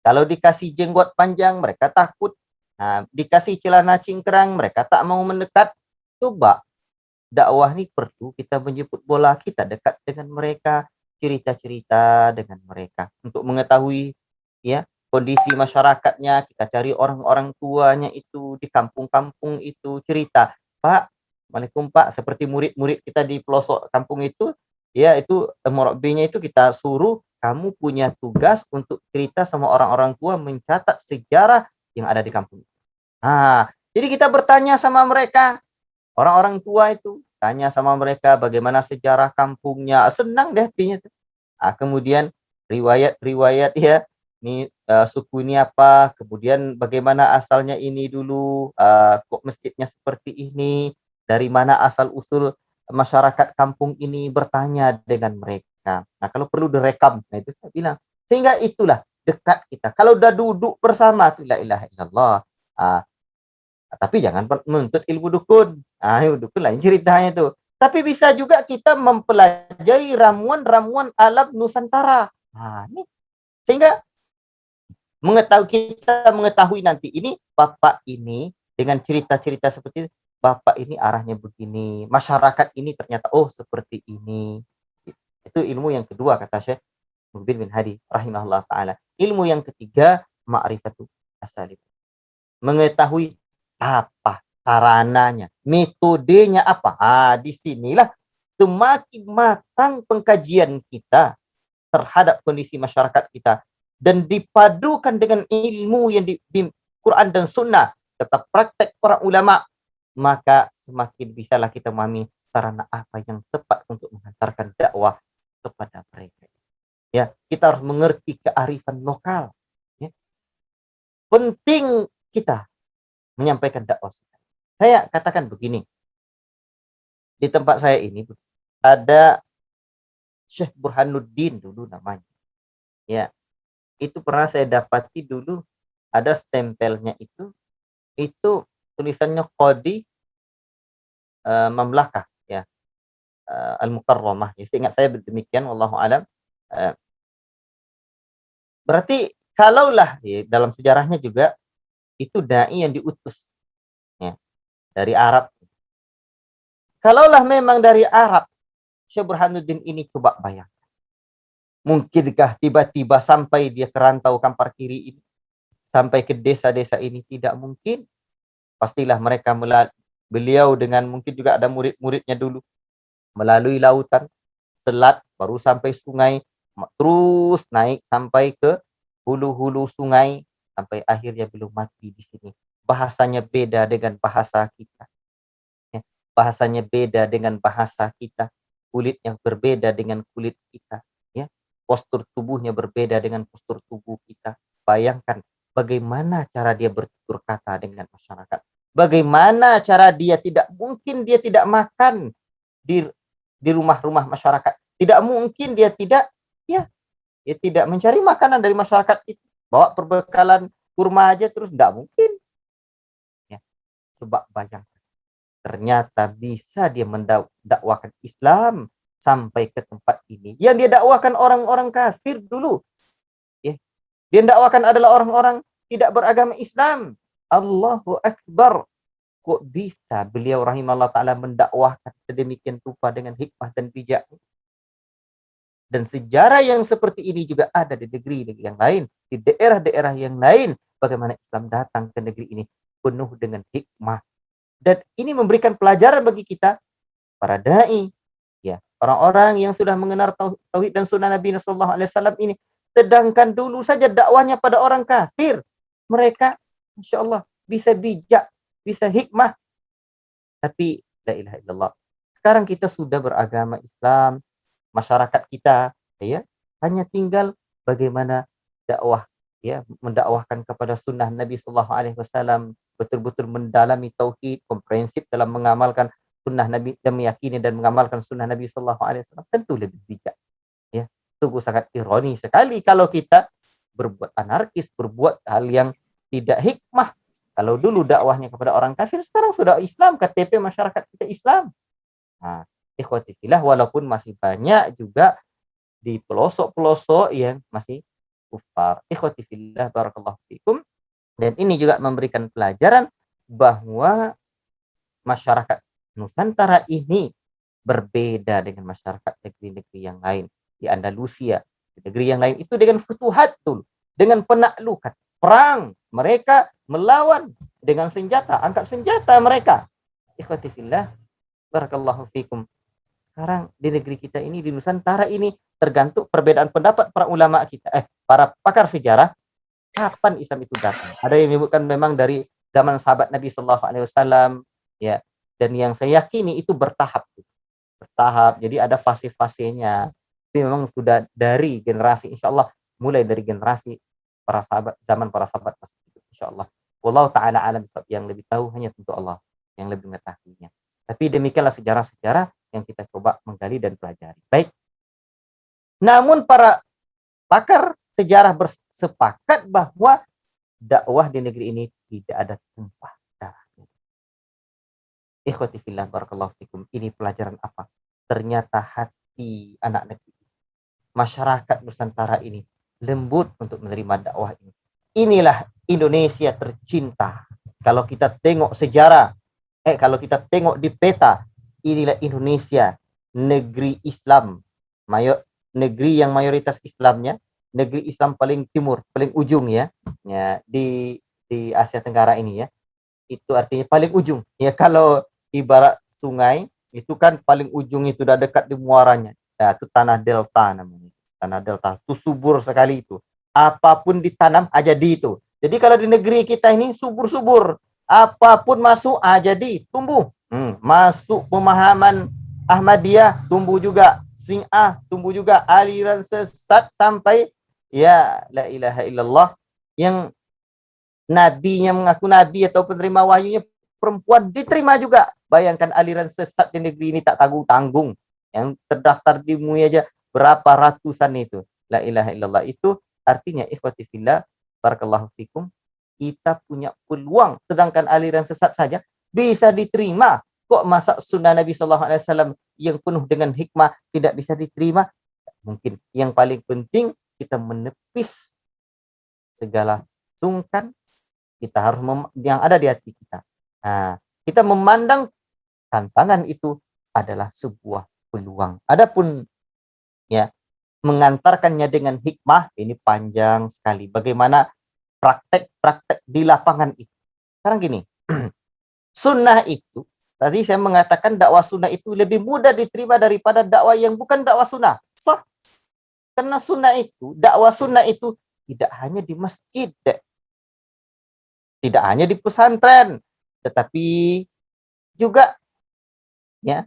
Kalau dikasih jenggot panjang, mereka takut. Nah, dikasih celana cingkrang, mereka tak mau mendekat. Coba, dakwah ini perlu kita menjemput bola, kita dekat dengan mereka, cerita-cerita dengan mereka. Untuk mengetahui ya kondisi masyarakatnya, kita cari orang-orang tuanya itu, di kampung-kampung itu, cerita. Pak, Waalaikumsalam Pak, seperti murid-murid kita di pelosok kampung itu, ya itu murabbinya itu kita suruh kamu punya tugas untuk cerita sama orang-orang tua mencatat sejarah yang ada di kampung. Nah, jadi kita bertanya sama mereka, orang-orang tua itu, tanya sama mereka bagaimana sejarah kampungnya. Senang deh hatinya. Nah, kemudian riwayat-riwayat ya, ini suku ini apa, kemudian bagaimana asalnya ini dulu, kok masjidnya seperti ini, dari mana asal-usul masyarakat kampung ini, bertanya dengan mereka. Nah, kalau perlu direkam, nah itu saya bilang. Sehingga itulah dekat kita. Kalau udah duduk bersama, la ilaha illallah. Tapi jangan menuntut ilmu dukun. Ilmu dukun lain ceritanya tuh. Tapi bisa juga kita mempelajari ramuan-ramuan alam Nusantara. Ini sehingga kita mengetahui nanti ini bapak ini dengan cerita-cerita seperti bapak ini arahnya begini, masyarakat ini ternyata seperti ini. Itu ilmu yang kedua kata Syekh Muqbil bin Hadi rahimahullah taala. Ilmu yang ketiga ma'rifatu asalib. Mengetahui apa sarananya, metodenya apa. Disinilah semakin matang pengkajian kita terhadap kondisi masyarakat kita dan dipadukan dengan ilmu yang di Quran dan Sunnah serta praktek para ulama, maka semakin bisalah kita memahami sarana apa yang tepat untuk menghantarkan dakwah kepada mereka. Ya, kita harus mengerti kearifan lokal. Ya. Penting kita menyampaikan dakwah. Saya katakan begini, di tempat saya ini ada Syekh Burhanuddin dulu namanya. Ya, itu pernah saya dapati dulu ada stempelnya itu tulisannya Qadi Mamlakah ya, Al-Mukarramah. Ya, seingat saya demikian, wallahu alam. Berarti kalaulah ya, dalam sejarahnya juga itu dai yang diutus ya, dari Arab. Kalaulah memang dari Arab, Syekh Burhanuddin ini coba bayangkan. Mungkinkah tiba-tiba sampai dia ke rantau Kampar Kiri ini, sampai ke desa-desa ini? Tidak mungkin. Pastilah mereka beliau dengan mungkin juga ada murid-muridnya dulu melalui lautan, selat, baru sampai sungai, terus naik sampai ke hulu-hulu sungai, sampai akhirnya belum mati di sini. Bahasanya beda dengan bahasa kita. Ya, bahasanya beda dengan bahasa kita. Kulit yang berbeda dengan kulit kita. Ya, postur tubuhnya berbeda dengan postur tubuh kita. Bayangkan bagaimana cara dia bertutur kata dengan masyarakat. Bagaimana cara dia tidak makan di rumah-rumah masyarakat. Tidak mungkin dia tidak ya Ya tidak mencari makanan dari masyarakat itu. Bawa perbekalan kurma aja terus tidak mungkin. Ya, coba bayangkan. Ternyata bisa dia mendakwakan Islam sampai ke tempat ini. Yang dia dakwakan orang-orang kafir dulu. Ya. Dia dakwakan adalah orang-orang tidak beragama Islam. Allahu Akbar. Kok bisa beliau rahimahullah ta'ala mendakwahkan sedemikian rupa dengan hikmah dan bijak. Dan sejarah yang seperti ini juga ada di negeri-negeri yang lain. Di daerah-daerah yang lain. Bagaimana Islam datang ke negeri ini penuh dengan hikmah. Dan ini memberikan pelajaran bagi kita, para da'i, ya, orang-orang yang sudah mengenal tauhid dan sunnah Nabi sallallahu alaihi wasallam ini. Sedangkan dulu saja dakwahnya pada orang kafir, mereka Masya Allah bisa bijak, bisa hikmah. Tapi la ilaha illallah. Sekarang kita sudah beragama Islam, masyarakat kita ya hanya tinggal bagaimana dakwah, ya, mendakwahkan kepada sunnah Nabi sallallahu alaihi wasallam, betul-betul mendalami tauhid, komprehensif dalam mengamalkan sunnah Nabi dan meyakini dan mengamalkan sunnah Nabi sallallahu alaihi wasallam, tentu lebih bijak. Ya, sungguh sangat ironi sekali kalau kita berbuat anarkis, berbuat hal yang tidak hikmah. Kalau dulu dakwahnya kepada orang kafir, sekarang sudah Islam, KTP masyarakat kita Islam. Nah, ikhwati fillah, walaupun masih banyak juga di pelosok-pelosok yang masih kufar. Ikhwati fillah, barakallahu fikum. Dan ini juga memberikan pelajaran bahwa masyarakat Nusantara ini berbeda dengan masyarakat negeri-negeri yang lain. Di Andalusia, di negeri yang lain itu dengan futuhat dulu, dengan penaklukan, perang, mereka melawan dengan senjata, angkat senjata mereka. Ikhwati fillah, barakallahu fikum. Sekarang di negeri kita ini, di Nusantara ini, tergantung perbedaan pendapat para ulama kita, para pakar sejarah, kapan Islam itu datang. Ada yang menyebutkan memang dari zaman sahabat Nabi Sallallahu Alaihi Wasallam, ya. Dan yang saya yakini itu bertahap, bertahap. Jadi ada fase-fasenya. Tapi memang sudah dari generasi, insya Allah, mulai dari generasi para sahabat, zaman para sahabat masih hidup, insya Allah. Wallahu ta'ala alam, yang lebih tahu hanya tentu Allah yang lebih mengetahuinya. Tapi demikianlah sejarah-sejarah yang kita coba menggali dan pelajari. Baik. Namun para pakar sejarah bersepakat bahwa dakwah di negeri ini tidak ada tumpah darah. Ikhwati fillah, barakallahu fikum. Ini pelajaran apa? Ternyata hati anak negeri, masyarakat Nusantara ini lembut untuk menerima dakwah ini. Inilah Indonesia tercinta. Kalau kita tengok sejarah, kalau kita tengok di peta, inilah Indonesia, negeri Islam, negeri yang mayoritas Islamnya, negeri Islam paling timur, paling ujung ya di Asia Tenggara ini ya. Itu artinya paling ujung. Ya, kalau ibarat sungai itu kan paling ujung itu udah dekat di muaranya. Ya, itu tanah delta namanya. Tanah delta itu subur sekali itu. Apapun ditanam aja di itu. Jadi kalau di negeri kita ini subur-subur, apapun masuk aja di tumbuh. Masuk pemahaman Ahmadiyah tumbuh juga, Syiah tumbuh juga, aliran sesat sampai ya la ilaha illallah yang nabinya mengaku nabi atau penerima wahyunya perempuan diterima juga. Bayangkan aliran sesat di negeri ini tak tanggung-tanggung. Yang terdaftar di MUI aja berapa ratusan itu. La ilaha illallah. Itu artinya ikhwati fillah, barakallahu fikum, kita punya peluang. Sedangkan aliran sesat saja bisa diterima. Kok masa sunnah Nabi SAW yang penuh dengan hikmah tidak bisa diterima? Mungkin. Yang paling penting kita menepis segala sungkan. Kita harus yang ada di hati kita. Nah, kita memandang tantangan itu adalah sebuah peluang. Adapun ya mengantarkannya dengan hikmah, ini panjang sekali. Bagaimana praktek-praktek di lapangan itu. Sekarang gini, sunnah itu, tadi saya mengatakan dakwah sunnah itu lebih mudah diterima daripada dakwah yang bukan dakwah sunnah. Sah. Karena sunnah itu, dakwah sunnah itu tidak hanya di masjid, tidak hanya di pesantren, tetapi juga ya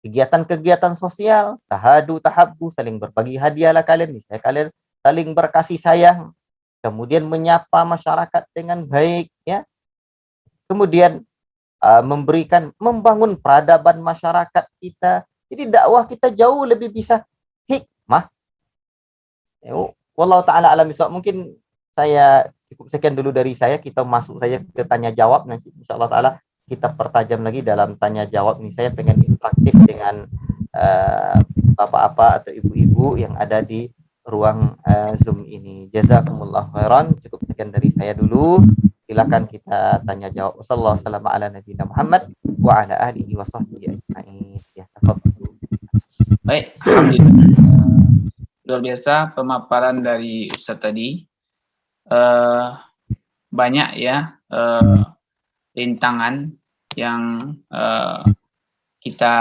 kegiatan-kegiatan sosial, tahadu, tahabbu, saling berbagi hadiahlah kalian, misalnya kalian saling berkasih sayang, kemudian menyapa masyarakat dengan baik, ya, kemudian membangun peradaban masyarakat kita. Jadi dakwah kita jauh lebih bisa hikmah. Wallahu ta'ala alam bisawab. Mungkin saya cukup sekian dulu dari saya. Kita masuk saja ke tanya jawab. Nanti insyaallah ta'ala kita pertajam lagi dalam tanya jawab ini. Saya pengen interaktif dengan bapak-bapak atau ibu-ibu yang ada di ruang Zoom ini. Jazakumullah khairan. Cukup sekian dari saya dulu. Silakan kita tanya jawab. Wassallallahu ala nabiyina Muhammad wa ala alihi wa sahbihi ajma'in. Ya, baik, alhamdulillah. Luar biasa pemaparan dari Ustadz tadi. Banyak ya rintangan yang kita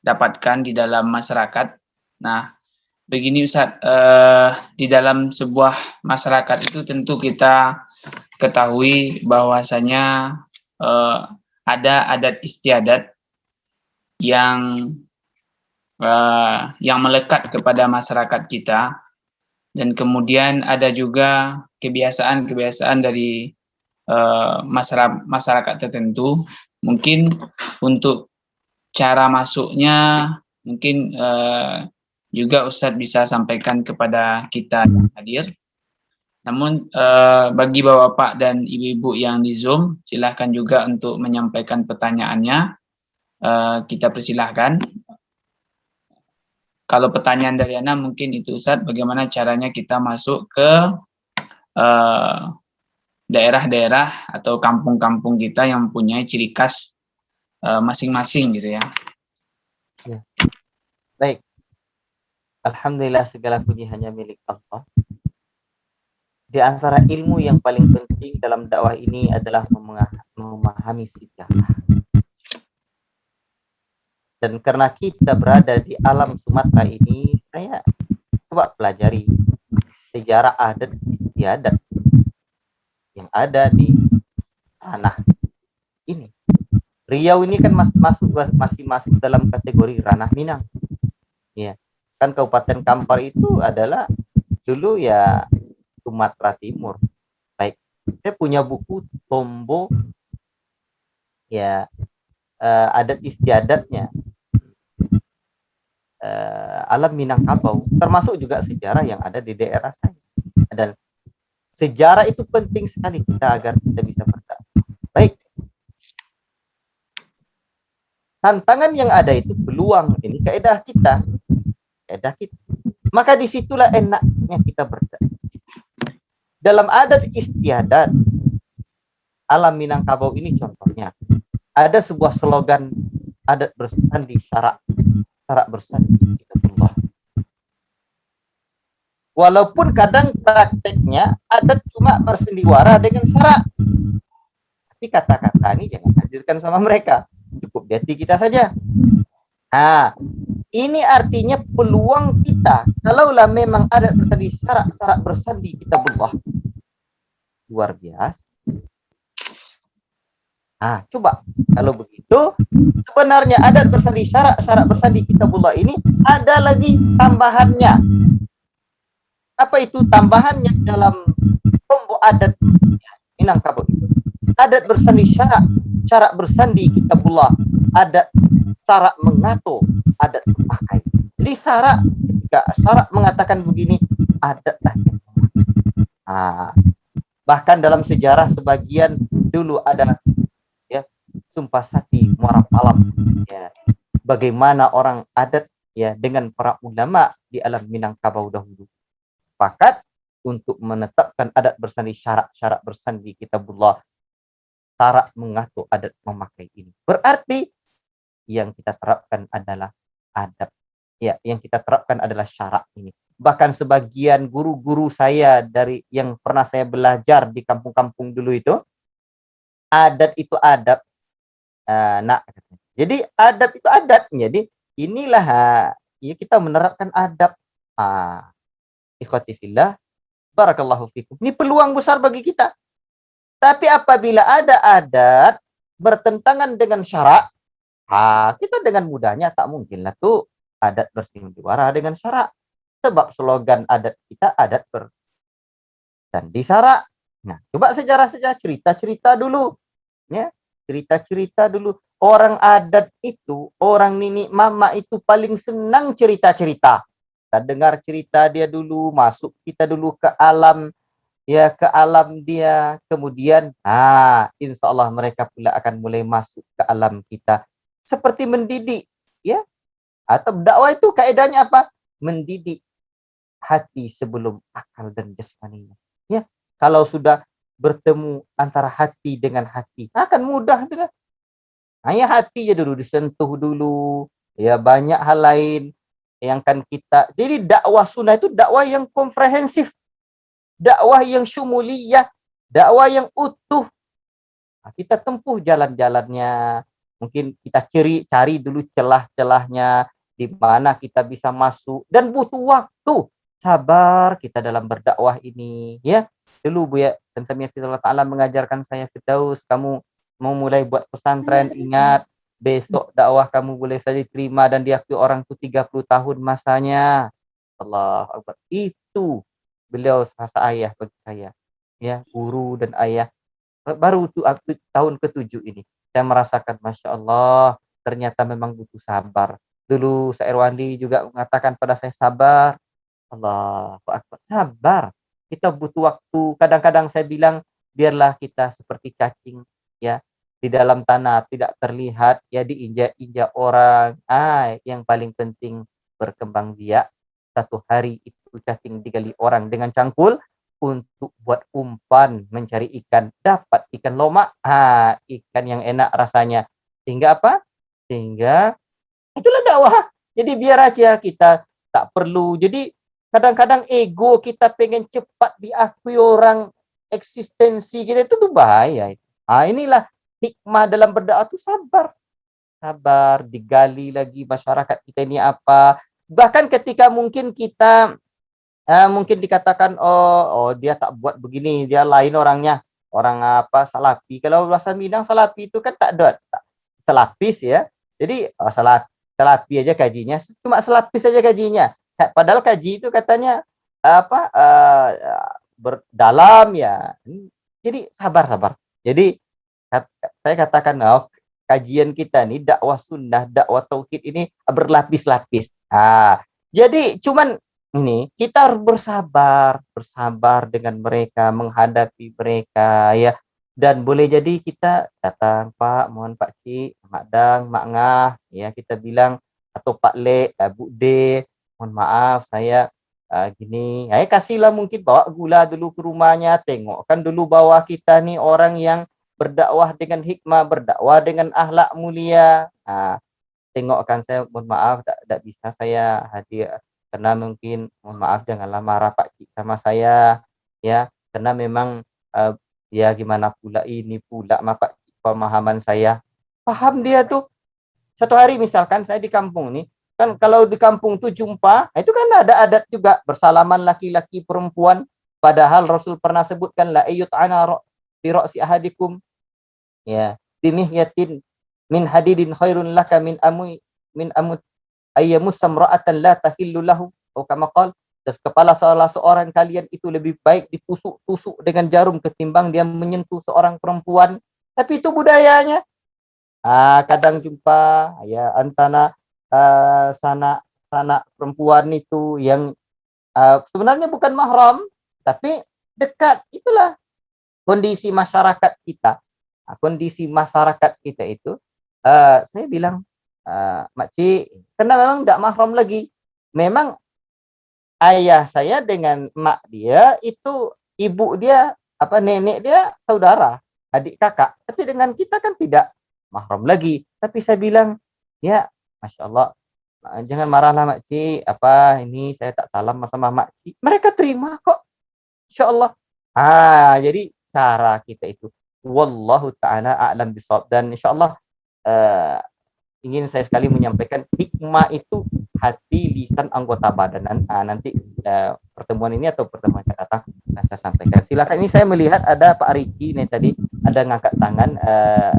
dapatkan di dalam masyarakat. Nah, begini Ustadz, di dalam sebuah masyarakat itu tentu kita ketahui bahwasanya ada adat istiadat yang melekat kepada masyarakat kita, dan kemudian ada juga kebiasaan-kebiasaan dari masyarakat tertentu. Mungkin untuk cara masuknya mungkin juga Ustadz bisa sampaikan kepada kita yang hadir. Namun bagi bapak-bapak dan ibu-ibu yang di Zoom, silahkan juga untuk menyampaikan pertanyaannya. Kita persilahkan. Kalau pertanyaan dari Ana mungkin itu Ustadz, bagaimana caranya kita masuk ke daerah-daerah atau kampung-kampung kita yang mempunyai ciri khas masing-masing gitu ya. Ya. Baik. Alhamdulillah segala puji hanya milik Allah. Di antara ilmu yang paling penting dalam dakwah ini adalah memahami sejarah. Dan karena kita berada di alam Sumatera ini, saya coba pelajari sejarah adat istiadat yang ada di ranah ini. Riau ini kan masih masuk dalam kategori ranah Minang. Ya, kan Kabupaten Kampar itu adalah dulu ya Sumatera Timur. Baik, saya punya buku Tombo ya adat istiadatnya alam Minangkabau, termasuk juga sejarah yang ada di daerah saya. Dan sejarah itu penting sekali kita agar kita bisa berdakwah. Baik. Tantangan yang ada itu peluang, ini kaidah kita. Maka disitulah enaknya kita berdakwah. Dalam adat istiadat alam Minangkabau ini contohnya, ada sebuah slogan adat bersandi syarak bersandi kitabullah. Walaupun kadang prakteknya adat cuma bersendiwara dengan syarak, tapi kata-kata ini jangan hadirkan sama mereka, cukup di hati kita saja. Nah, ini artinya peluang kita, kalaulah memang adat bersandi syarak bersandi kitabullah, luar biasa. Coba kalau begitu, sebenarnya adat bersandi syarak bersandi kitabullah ini ada lagi tambahannya. Apa itu tambahannya dalam Tombo adat Minangkabau itu? Adat bersandi syarak bersandi kitabullah, adat syarak mengatur, adat memakai. Jadi ketika syarak mengatakan begini, adatlah yang memakai. Bahkan dalam sejarah sebagian dulu ada Sumpah Sati Muara Palam, ya, bagaimana orang adat ya dengan para ulama di alam Minangkabau dahulu sepakat untuk menetapkan adat bersandi syarak bersandi kitabullah, syarak mengatur adat memakai ini. Berarti yang kita terapkan adalah adab, ya, yang kita terapkan adalah syarak ini. Bahkan sebagian guru-guru saya dari yang pernah saya belajar di kampung-kampung dulu itu, adat itu adab. Jadi adab itu adat. Jadi inilah ya kita menerapkan adab. Ikhwati fillah, barakallahu fikum. Ini peluang besar bagi kita. Tapi apabila ada adat bertentangan dengan syarak, kita dengan mudahnya tak mungkinlah tuh adat bersendiwara dengan syarak. Sebab slogan adat kita adat bersandi syarak. Nah, coba sejarah-sejarah, cerita-cerita dulu. Ya. Cerita-cerita dulu. Orang adat itu, orang nini mama itu paling senang cerita-cerita. kita dengar cerita dia dulu, masuk kita dulu ke alam, ya ke alam dia, kemudian insya Allah mereka pula akan mulai masuk ke alam kita, seperti mendidik, ya. Atau dakwah itu kaedahnya apa? Mendidik hati sebelum akal dan jasmaninya, ya. Kalau sudah bertemu antara hati dengan hati, akan mudah itu kan. Hanya hati aja dulu disentuh dulu, ya banyak hal lain yang kan kita. Jadi dakwah sunnah itu dakwah yang komprehensif, dakwah yang syumuliyah, dakwah yang utuh. Nah, kita tempuh jalan-jalannya. Mungkin kita cari dulu celah-celahnya, di mana kita bisa masuk, dan butuh waktu. Sabar kita dalam berdakwah ini, ya. Dulu Buya dan Samia Fidullah Ta'ala mengajarkan saya, Firdaus, kamu mau mulai buat pesantren, ingat, besok dakwah kamu boleh saja diterima dan diakui orang itu 30 tahun masanya. Allah Akbar. Itu beliau rasa ayah bagi saya, ya, guru dan ayah. Baru tuh tahun ke-7 ini saya merasakan, Masya Allah, ternyata memang butuh sabar. Dulu Syekh Irwandi juga mengatakan pada saya, sabar. Allahu Akbar, sabar. Kita butuh waktu. Kadang-kadang saya bilang, biarlah kita seperti cacing, ya, di dalam tanah, tidak terlihat, ya, diinjak-injak orang. Yang paling penting berkembang biak. Satu hari itu cacing digali orang dengan cangkul untuk buat umpan mencari ikan, dapat ikan lomak, ikan yang enak rasanya. Sehingga apa? Sehingga itulah dakwah. Jadi biar aja kita tak perlu. Jadi kadang-kadang ego kita pengen cepat diakui orang, eksistensi kita itu tuh bahaya. Inilah hikmah dalam berdakwah, tuh sabar. Sabar, digali lagi masyarakat kita ini apa. Bahkan ketika mungkin kita mungkin dikatakan, oh dia tak buat begini, dia lain orangnya, orang apa, salafi. Kalau bahasa Minang salafi itu kan tak ada, selapis, ya. Jadi salafi aja kajinya, cuma selapis aja kajinya. Padahal kaji itu katanya apa, berdalam, ya. Jadi sabar. Jadi saya katakan, kajian kita nih dakwah sunnah, dakwah tauhid ini berlapis-lapis. Jadi cuman ini kita harus bersabar dengan mereka, menghadapi mereka, ya. Dan boleh jadi kita datang, Pak, mohon Pak Cik, Mak Dang, Mak Ngah, ya, kita bilang, atau Pak Le, Bu D, mohon maaf saya gini, kasihlah, mungkin bawa gula dulu ke rumahnya, tengokkan dulu bahwa kita nih orang yang berdakwah dengan hikmah, berdakwah dengan akhlak mulia. Tengokkan saya, mohon maaf, tidak bisa saya hadir karena mungkin, mohon maaf, janganlah marah Pak Cik sama saya, ya, karena memang ya gimana pula ini pula Pak Cik, pemahaman saya. Paham dia tuh. Satu hari misalkan saya di kampung nih, kan kalau di kampung tuh jumpa, itu kan ada adat juga bersalaman laki-laki perempuan, padahal Rasul pernah sebutkan, la ayyut ana fi ra'si ahadikum, ya, bimihyatin min hadidin khairun laka min amut ayyamus samra'atan la tahillu lahu, atau kama qala, kepala salah seorang kalian itu lebih baik ditusuk-tusuk dengan jarum ketimbang dia menyentuh seorang perempuan. Tapi itu budayanya. Kadang jumpa, ya, antara sanak perempuan itu yang sebenarnya bukan mahram tapi dekat. Itulah kondisi masyarakat kita. Kondisi masyarakat kita itu, saya bilang, Makcik, karena memang tidak mahram lagi. Memang ayah saya dengan mak dia itu, ibu dia, nenek dia saudara, adik kakak. Tapi dengan kita kan tidak mahram lagi. Tapi saya bilang, ya, Masya Allah, jangan marahlah Makcik, ini saya tak salam sama Makcik. Mereka terima kok, Insya Allah. Jadi cara kita itu, wallahu ta'ala a'lam bishawab. Dan Insya Allah ingin saya sekali menyampaikan, hikmah itu hati, lisan, anggota badan. Nanti pertemuan ini atau pertemuan yang datang saya sampaikan. Silakan. Ini saya melihat ada Pak Riki nih, tadi ada ngangkat tangan,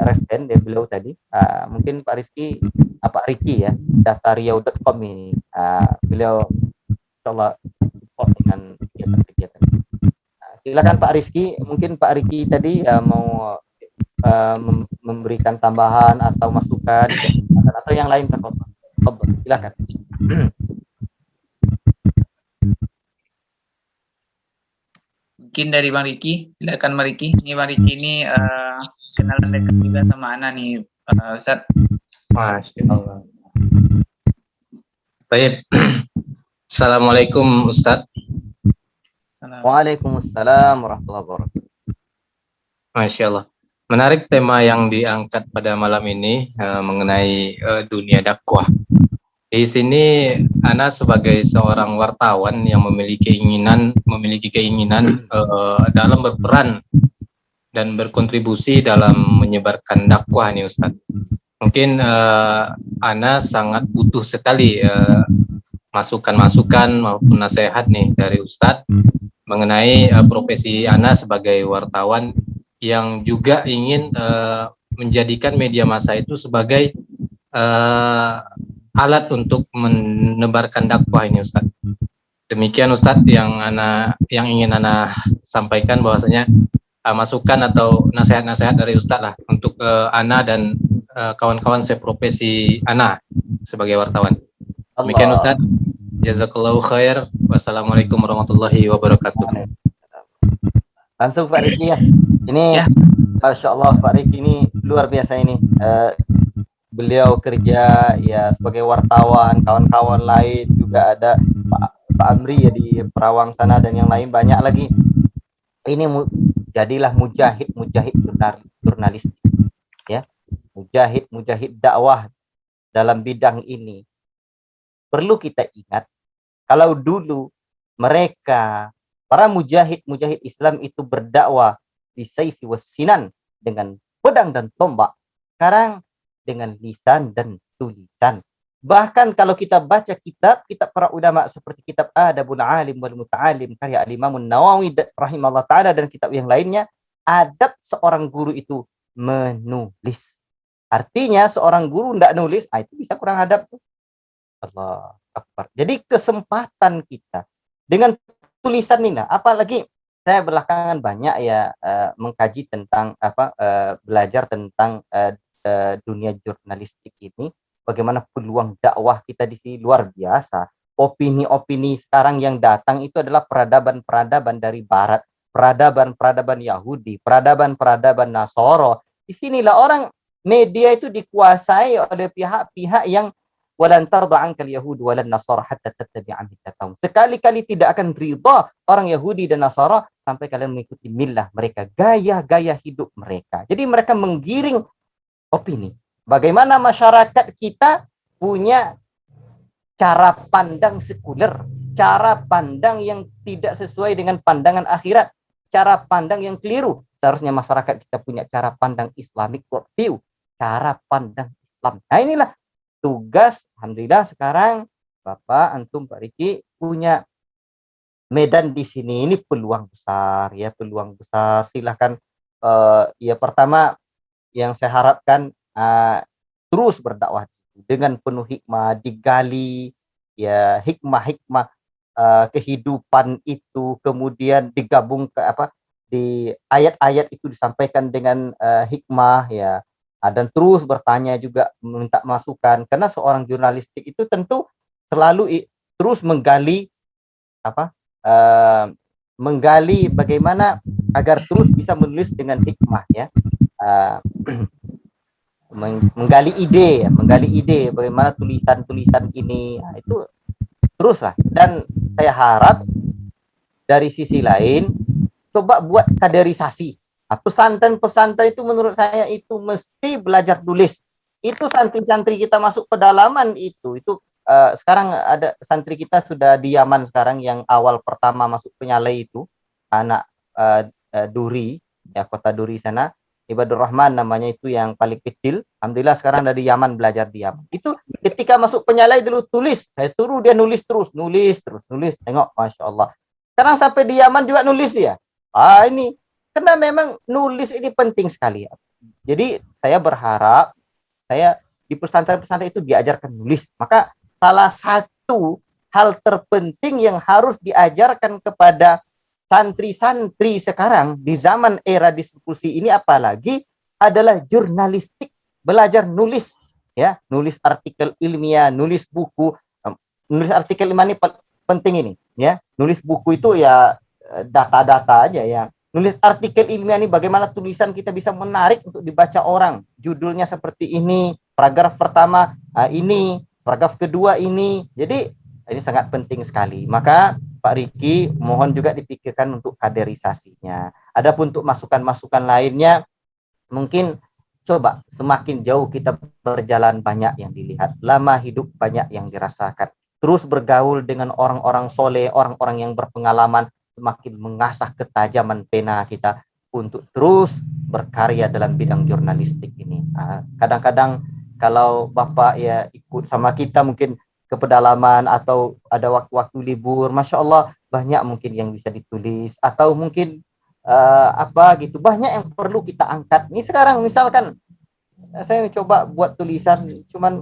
respen dia beliau tadi. Mungkin Pak Rizky, Pak Riki, ya, datariau.com ini, beliau insyaallah support dengan kegiatan-kegiatan. Silakan Pak Rizky, mungkin Pak Riki tadi mau memberikan tambahan atau masukan atau yang lain, silakan. Mungkin dari Bang Riki, silakan Bang Riki. Ini Bang Riki ini kenalan dekat juga sama Ana nih, Ustaz. Masya Allah. Baik. Assalamualaikum Ustadz. Waalaikumsalam warahmatullahi wabarakatuh. Masya Allah. Menarik tema yang diangkat pada malam ini mengenai dunia dakwah. Di sini Ana sebagai seorang wartawan yang memiliki keinginan dalam berperan dan berkontribusi dalam menyebarkan dakwah nih Ustadz. Mungkin Ana sangat butuh sekali masukan-masukan maupun nasihat nih dari Ustadz mengenai profesi Ana sebagai wartawan yang juga ingin menjadikan media massa itu sebagai alat untuk menebarkan dakwah ini Ustadz. Demikian Ustadz yang ingin Ana sampaikan, bahwasanya masukan atau nasihat-nasihat dari Ustadz lah untuk Ana dan kawan-kawan seprofesi Ana sebagai wartawan. Demikian Ustadz. Jazakallahu khair. Wassalamualaikum warahmatullahi wabarakatuh. Langsung Pak Rizky ya. Ini Masya Allah Pak Rizky ini luar biasa ini. Beliau kerja ya sebagai wartawan, kawan-kawan lain juga ada Pak Amri ya di Perawang sana dan yang lain banyak lagi. Ini jadilah mujahid jurnalistik ya. Mujahid dakwah dalam bidang ini. Perlu kita ingat kalau dulu mereka para mujahid Islam itu berdakwah bisayfi wassinan dengan pedang dan tombak. Sekarang dengan lisan dan tulisan. Bahkan kalau kita baca kitab para ulama seperti kitab Adabul Alim wal Muta'alim karya Al-Imam Nawawi rahimahullah taala dan kitab yang lainnya, adab seorang guru itu menulis. Artinya seorang guru tidak nulis, itu bisa kurang adab tuh. Allah Akbar. Jadi kesempatan kita dengan tulisan ini, apalagi saya belakangan banyak ya mengkaji tentang belajar tentang dunia jurnalistik ini, bagaimana peluang dakwah kita di sini luar biasa. Opini-opini sekarang yang datang itu adalah peradaban-peradaban dari barat, peradaban-peradaban Yahudi, peradaban-peradaban Nasoro. Disinilah orang media itu dikuasai oleh pihak-pihak yang walan tarda ankal yahud walan nasara hatta tattabi'a millatahum. Sekali-kali tidak akan ridha orang Yahudi dan Nasara sampai kalian mengikuti millah mereka, gaya-gaya hidup mereka. Jadi mereka menggiring opini. Bagaimana masyarakat kita punya cara pandang sekuler, cara pandang yang tidak sesuai dengan pandangan akhirat, cara pandang yang keliru. Seharusnya masyarakat kita punya cara pandang Islamic worldview, cara pandang Islam. Nah inilah tugas, alhamdulillah sekarang Bapak Antum Pak Riki punya medan di sini. Ini peluang besar ya, peluang besar. Silahkan ya pertama yang saya harapkan terus berdakwah dengan penuh hikmah, digali ya hikmah-hikmah kehidupan itu, kemudian digabung ke di ayat-ayat itu disampaikan dengan hikmah ya. Dan terus bertanya juga, meminta masukan, karena seorang jurnalistik itu tentu selalu terus menggali menggali bagaimana agar terus bisa menulis dengan hikmah ya, menggali ide bagaimana tulisan ini. Nah, itu teruslah. Dan saya harap dari sisi lain coba buat kaderisasi. Pesantren-pesantren itu menurut saya itu mesti belajar tulis. Itu santri-santri kita masuk pedalaman itu sekarang ada santri kita sudah di Yaman sekarang, yang awal pertama masuk Penyalai itu anak Duri ya, kota Duri sana, Ibadur Rahman namanya, itu yang paling kecil. Alhamdulillah sekarang dari Yaman, belajar di Yaman. Itu ketika masuk Penyalai dulu tulis, saya suruh dia nulis terus, tengok Masya Allah. Sekarang sampai di Yaman juga nulis dia. Ini karena memang nulis ini penting sekali. Jadi saya berharap di pesantren-pesantren itu diajarkan nulis. Maka salah satu hal terpenting yang harus diajarkan kepada santri-santri sekarang di zaman era diskusi ini apalagi adalah jurnalistik, belajar nulis ya, nulis artikel ilmiah, nulis buku. Nulis artikel ilmiah ini penting ini ya. Nulis buku itu ya data-data aja ya. Nulis artikel ilmiah ini bagaimana tulisan kita bisa menarik untuk dibaca orang. Judulnya seperti ini, paragraf pertama ini, paragraf kedua ini. Jadi ini sangat penting sekali. Maka Pak Riki mohon juga dipikirkan untuk kaderisasinya. Adapun untuk masukan-masukan lainnya, mungkin coba semakin jauh kita berjalan banyak yang dilihat, lama hidup banyak yang dirasakan. Terus bergaul dengan orang-orang soleh, orang-orang yang berpengalaman, semakin mengasah ketajaman pena kita untuk terus berkarya dalam bidang jurnalistik ini. Kadang-kadang kalau Bapak ya ikut sama kita mungkin ke pedalaman atau ada waktu-waktu libur, Masya Allah banyak mungkin yang bisa ditulis atau mungkin apa gitu, banyak yang perlu kita angkat. Ini sekarang misalkan saya coba buat tulisan, cuman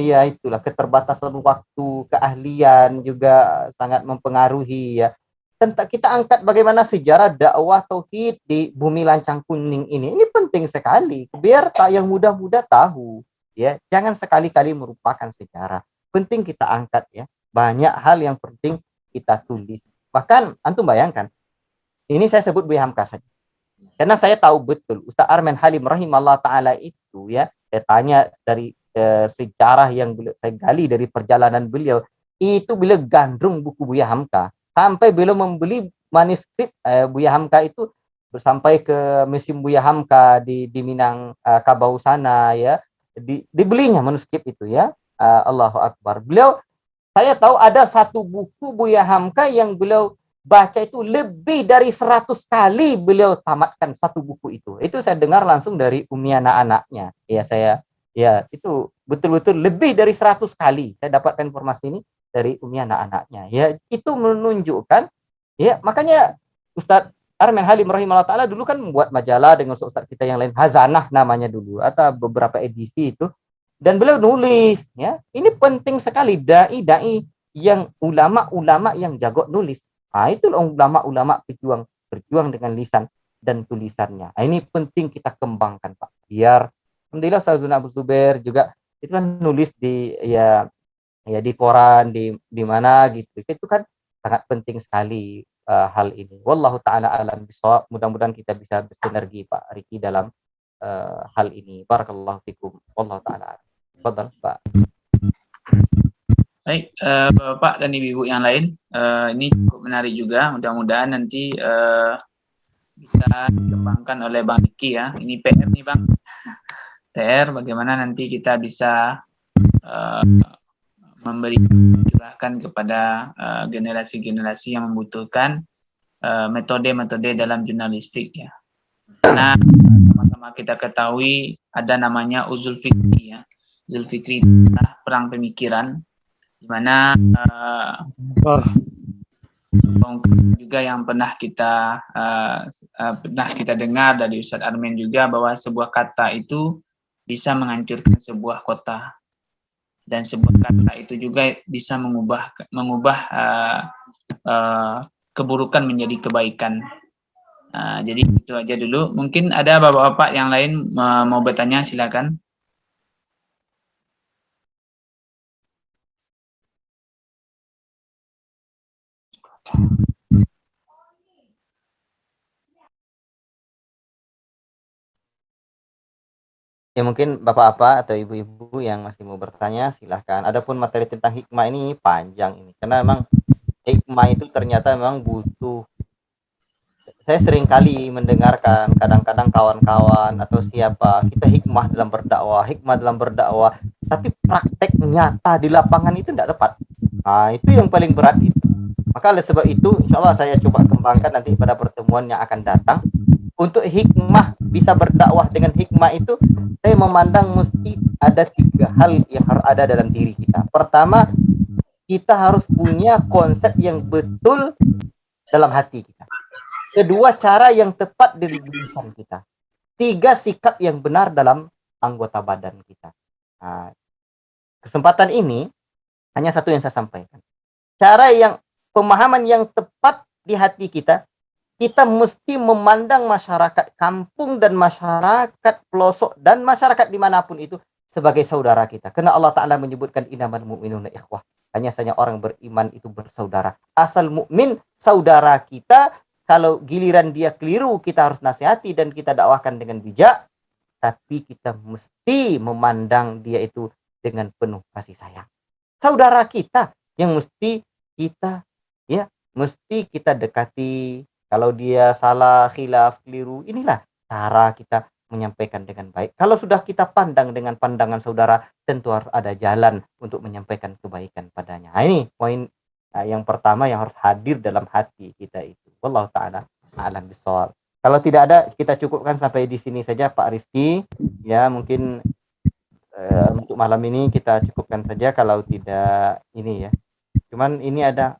ya itulah keterbatasan waktu, keahlian juga sangat mempengaruhi ya. Tentang kita angkat bagaimana sejarah dakwah tauhid di bumi lancang kuning ini. Ini penting sekali biar yang muda-muda tahu ya. Jangan sekali-kali merupakan sejarah. Penting kita angkat ya. Banyak hal yang penting kita tulis. Bahkan antum bayangkan, ini saya sebut Buya Hamka saja. Karena saya tahu betul Ustaz Arman Halim rahimahullah taala itu ya, saya tanya dari sejarah yang saya gali dari perjalanan beliau, itu beliau gandrung buku Buya Hamka. Sampai beliau membeli manuskrip Buya Hamka itu sampai ke museum Buya Hamka di Minang Kabau sana ya, dibelinya manuskrip itu ya. Allahu Akbar. Beliau, saya tahu ada satu buku Buya Hamka yang beliau baca itu lebih dari 100 kali beliau tamatkan satu buku itu. Itu saya dengar langsung dari Umi anak-anaknya. Ya saya ya itu betul-betul lebih dari 100 kali saya dapatkan informasi ini dari Umi anak-anaknya. Ya, itu menunjukkan ya, makanya Ustadz Arman Halim rahimahullah taala dulu kan membuat majalah dengan ustadz kita yang lain, Hazanah namanya dulu, atau beberapa edisi itu, dan beliau nulis ya. Ini penting sekali, dai yang ulama-ulama yang jago nulis. Itu ulama-ulama berjuang dengan lisan dan tulisannya. Ini penting kita kembangkan Pak. Biar alhamdulillah Ustaz Abu Zubair juga itu kan nulis di ya di koran, di mana gitu. Itu kan sangat penting sekali hal ini. Wallahu taala alam bisawab. Mudah-mudahan kita bisa bersinergi Pak Riki dalam hal ini. Barakallahu fikum. Wallahu taala alam. Fadhal Pak. Baik, Bapak dan Ibu yang lain, ini cukup menarik juga. Mudah-mudahan nanti bisa dikembangkan oleh Bang Riki ya. Ini PR nih Bang. PR bagaimana nanti kita bisa memberi curahkan kepada generasi-generasi yang membutuhkan metode-metode dalam jurnalistik ya. Karena sama-sama kita ketahui ada namanya Uzul Fikri ya. Uzul Fikri adalah perang pemikiran, di mana juga yang pernah kita dengar dari Ustadz Arman juga, bahwa sebuah kata itu bisa menghancurkan sebuah kota, dan sebuah kata itu juga bisa mengubah keburukan menjadi kebaikan. Jadi itu aja dulu. Mungkin ada bapak-bapak yang lain mau bertanya, silakan. Ya mungkin bapak-bapak atau ibu-ibu yang masih mau bertanya silahkan. Adapun materi tentang hikmah ini panjang ini, karena memang hikmah itu ternyata memang butuh. Saya sering kali mendengarkan kadang-kadang kawan-kawan atau siapa, kita hikmah dalam berdakwah, tapi praktek nyata di lapangan itu tidak tepat. Itu yang paling berat itu. Maka oleh sebab itu, insya Allah saya coba kembangkan nanti pada pertemuan yang akan datang. Untuk hikmah, bisa berdakwah dengan hikmah itu, saya memandang mesti ada 3 hal yang harus ada dalam diri kita. Pertama, kita harus punya konsep yang betul dalam hati kita. Kedua, cara yang tepat dari lisan kita. 3, sikap yang benar dalam anggota badan kita. Kesempatan ini hanya satu yang saya sampaikan. Pemahaman yang tepat di hati kita, kita mesti memandang masyarakat kampung dan masyarakat pelosok dan masyarakat dimanapun itu sebagai saudara kita. Karena Allah Ta'ala menyebutkan innamal mu'minuna ikhwah. Hanya saja orang beriman itu bersaudara. Asal mukmin saudara kita, kalau giliran dia keliru kita harus nasihati dan kita dakwahkan dengan bijak, tapi kita mesti memandang dia itu dengan penuh kasih sayang. Saudara kita yang mesti kita mesti kita dekati. Kalau dia salah, khilaf, keliru, inilah cara kita menyampaikan dengan baik. Kalau sudah kita pandang dengan pandangan saudara, tentu harus ada jalan untuk menyampaikan kebaikan padanya. Nah, ini poin yang pertama yang harus hadir dalam hati kita itu. Wallahu ta'ala a'lam bishawab. Kalau tidak ada, kita cukupkan sampai di sini saja Pak Rizky. Ya, mungkin untuk malam ini kita cukupkan saja, kalau tidak ini ya. Cuman ini ada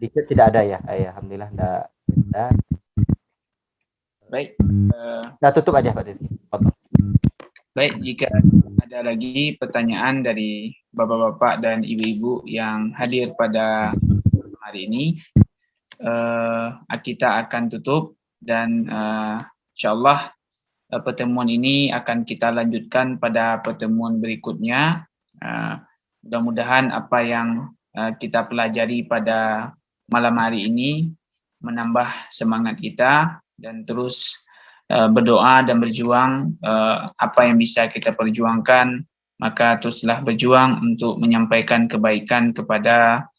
dikit tidak ada ya. Alhamdulillah enggak. Baik. Nah, tutup aja Pak Rizky. Baik, jika ada lagi pertanyaan dari bapak-bapak dan ibu-ibu yang hadir pada hari ini, kita akan tutup dan insyaallah pertemuan ini akan kita lanjutkan pada pertemuan berikutnya. Mudah-mudahan apa yang kita pelajari pada malam hari ini menambah semangat kita dan terus berdoa dan berjuang apa yang bisa kita perjuangkan, maka teruslah berjuang untuk menyampaikan kebaikan kepada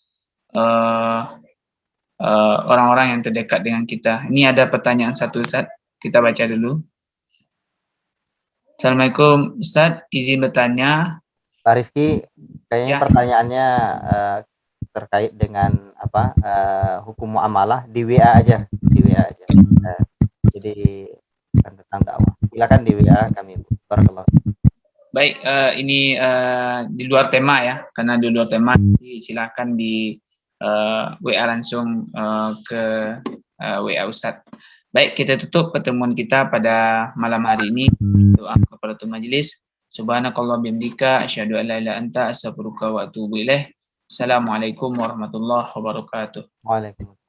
orang-orang yang terdekat dengan kita. Ini ada pertanyaan satu, Ustaz. Kita baca dulu. Assalamualaikum, Ustaz. Izin bertanya. Pak Rizky, kayaknya pertanyaannya terkait dengan hukum muamalah di WA aja. Jadi tentang dakwah. Silakan di WA kami. Barakallahu. Baik, ini di luar tema ya, karena di luar tema silakan di WA langsung ke WA Ustadz. Baik, kita tutup pertemuan kita pada malam hari ini. Doa kepada majelis. Subhanakallah bihamdika asyhadu an la ilaha illa anta astaghfiruka wa atubu ilaih. Assalamualaikum warahmatullahi wabarakatuh. Waalaikumsalam.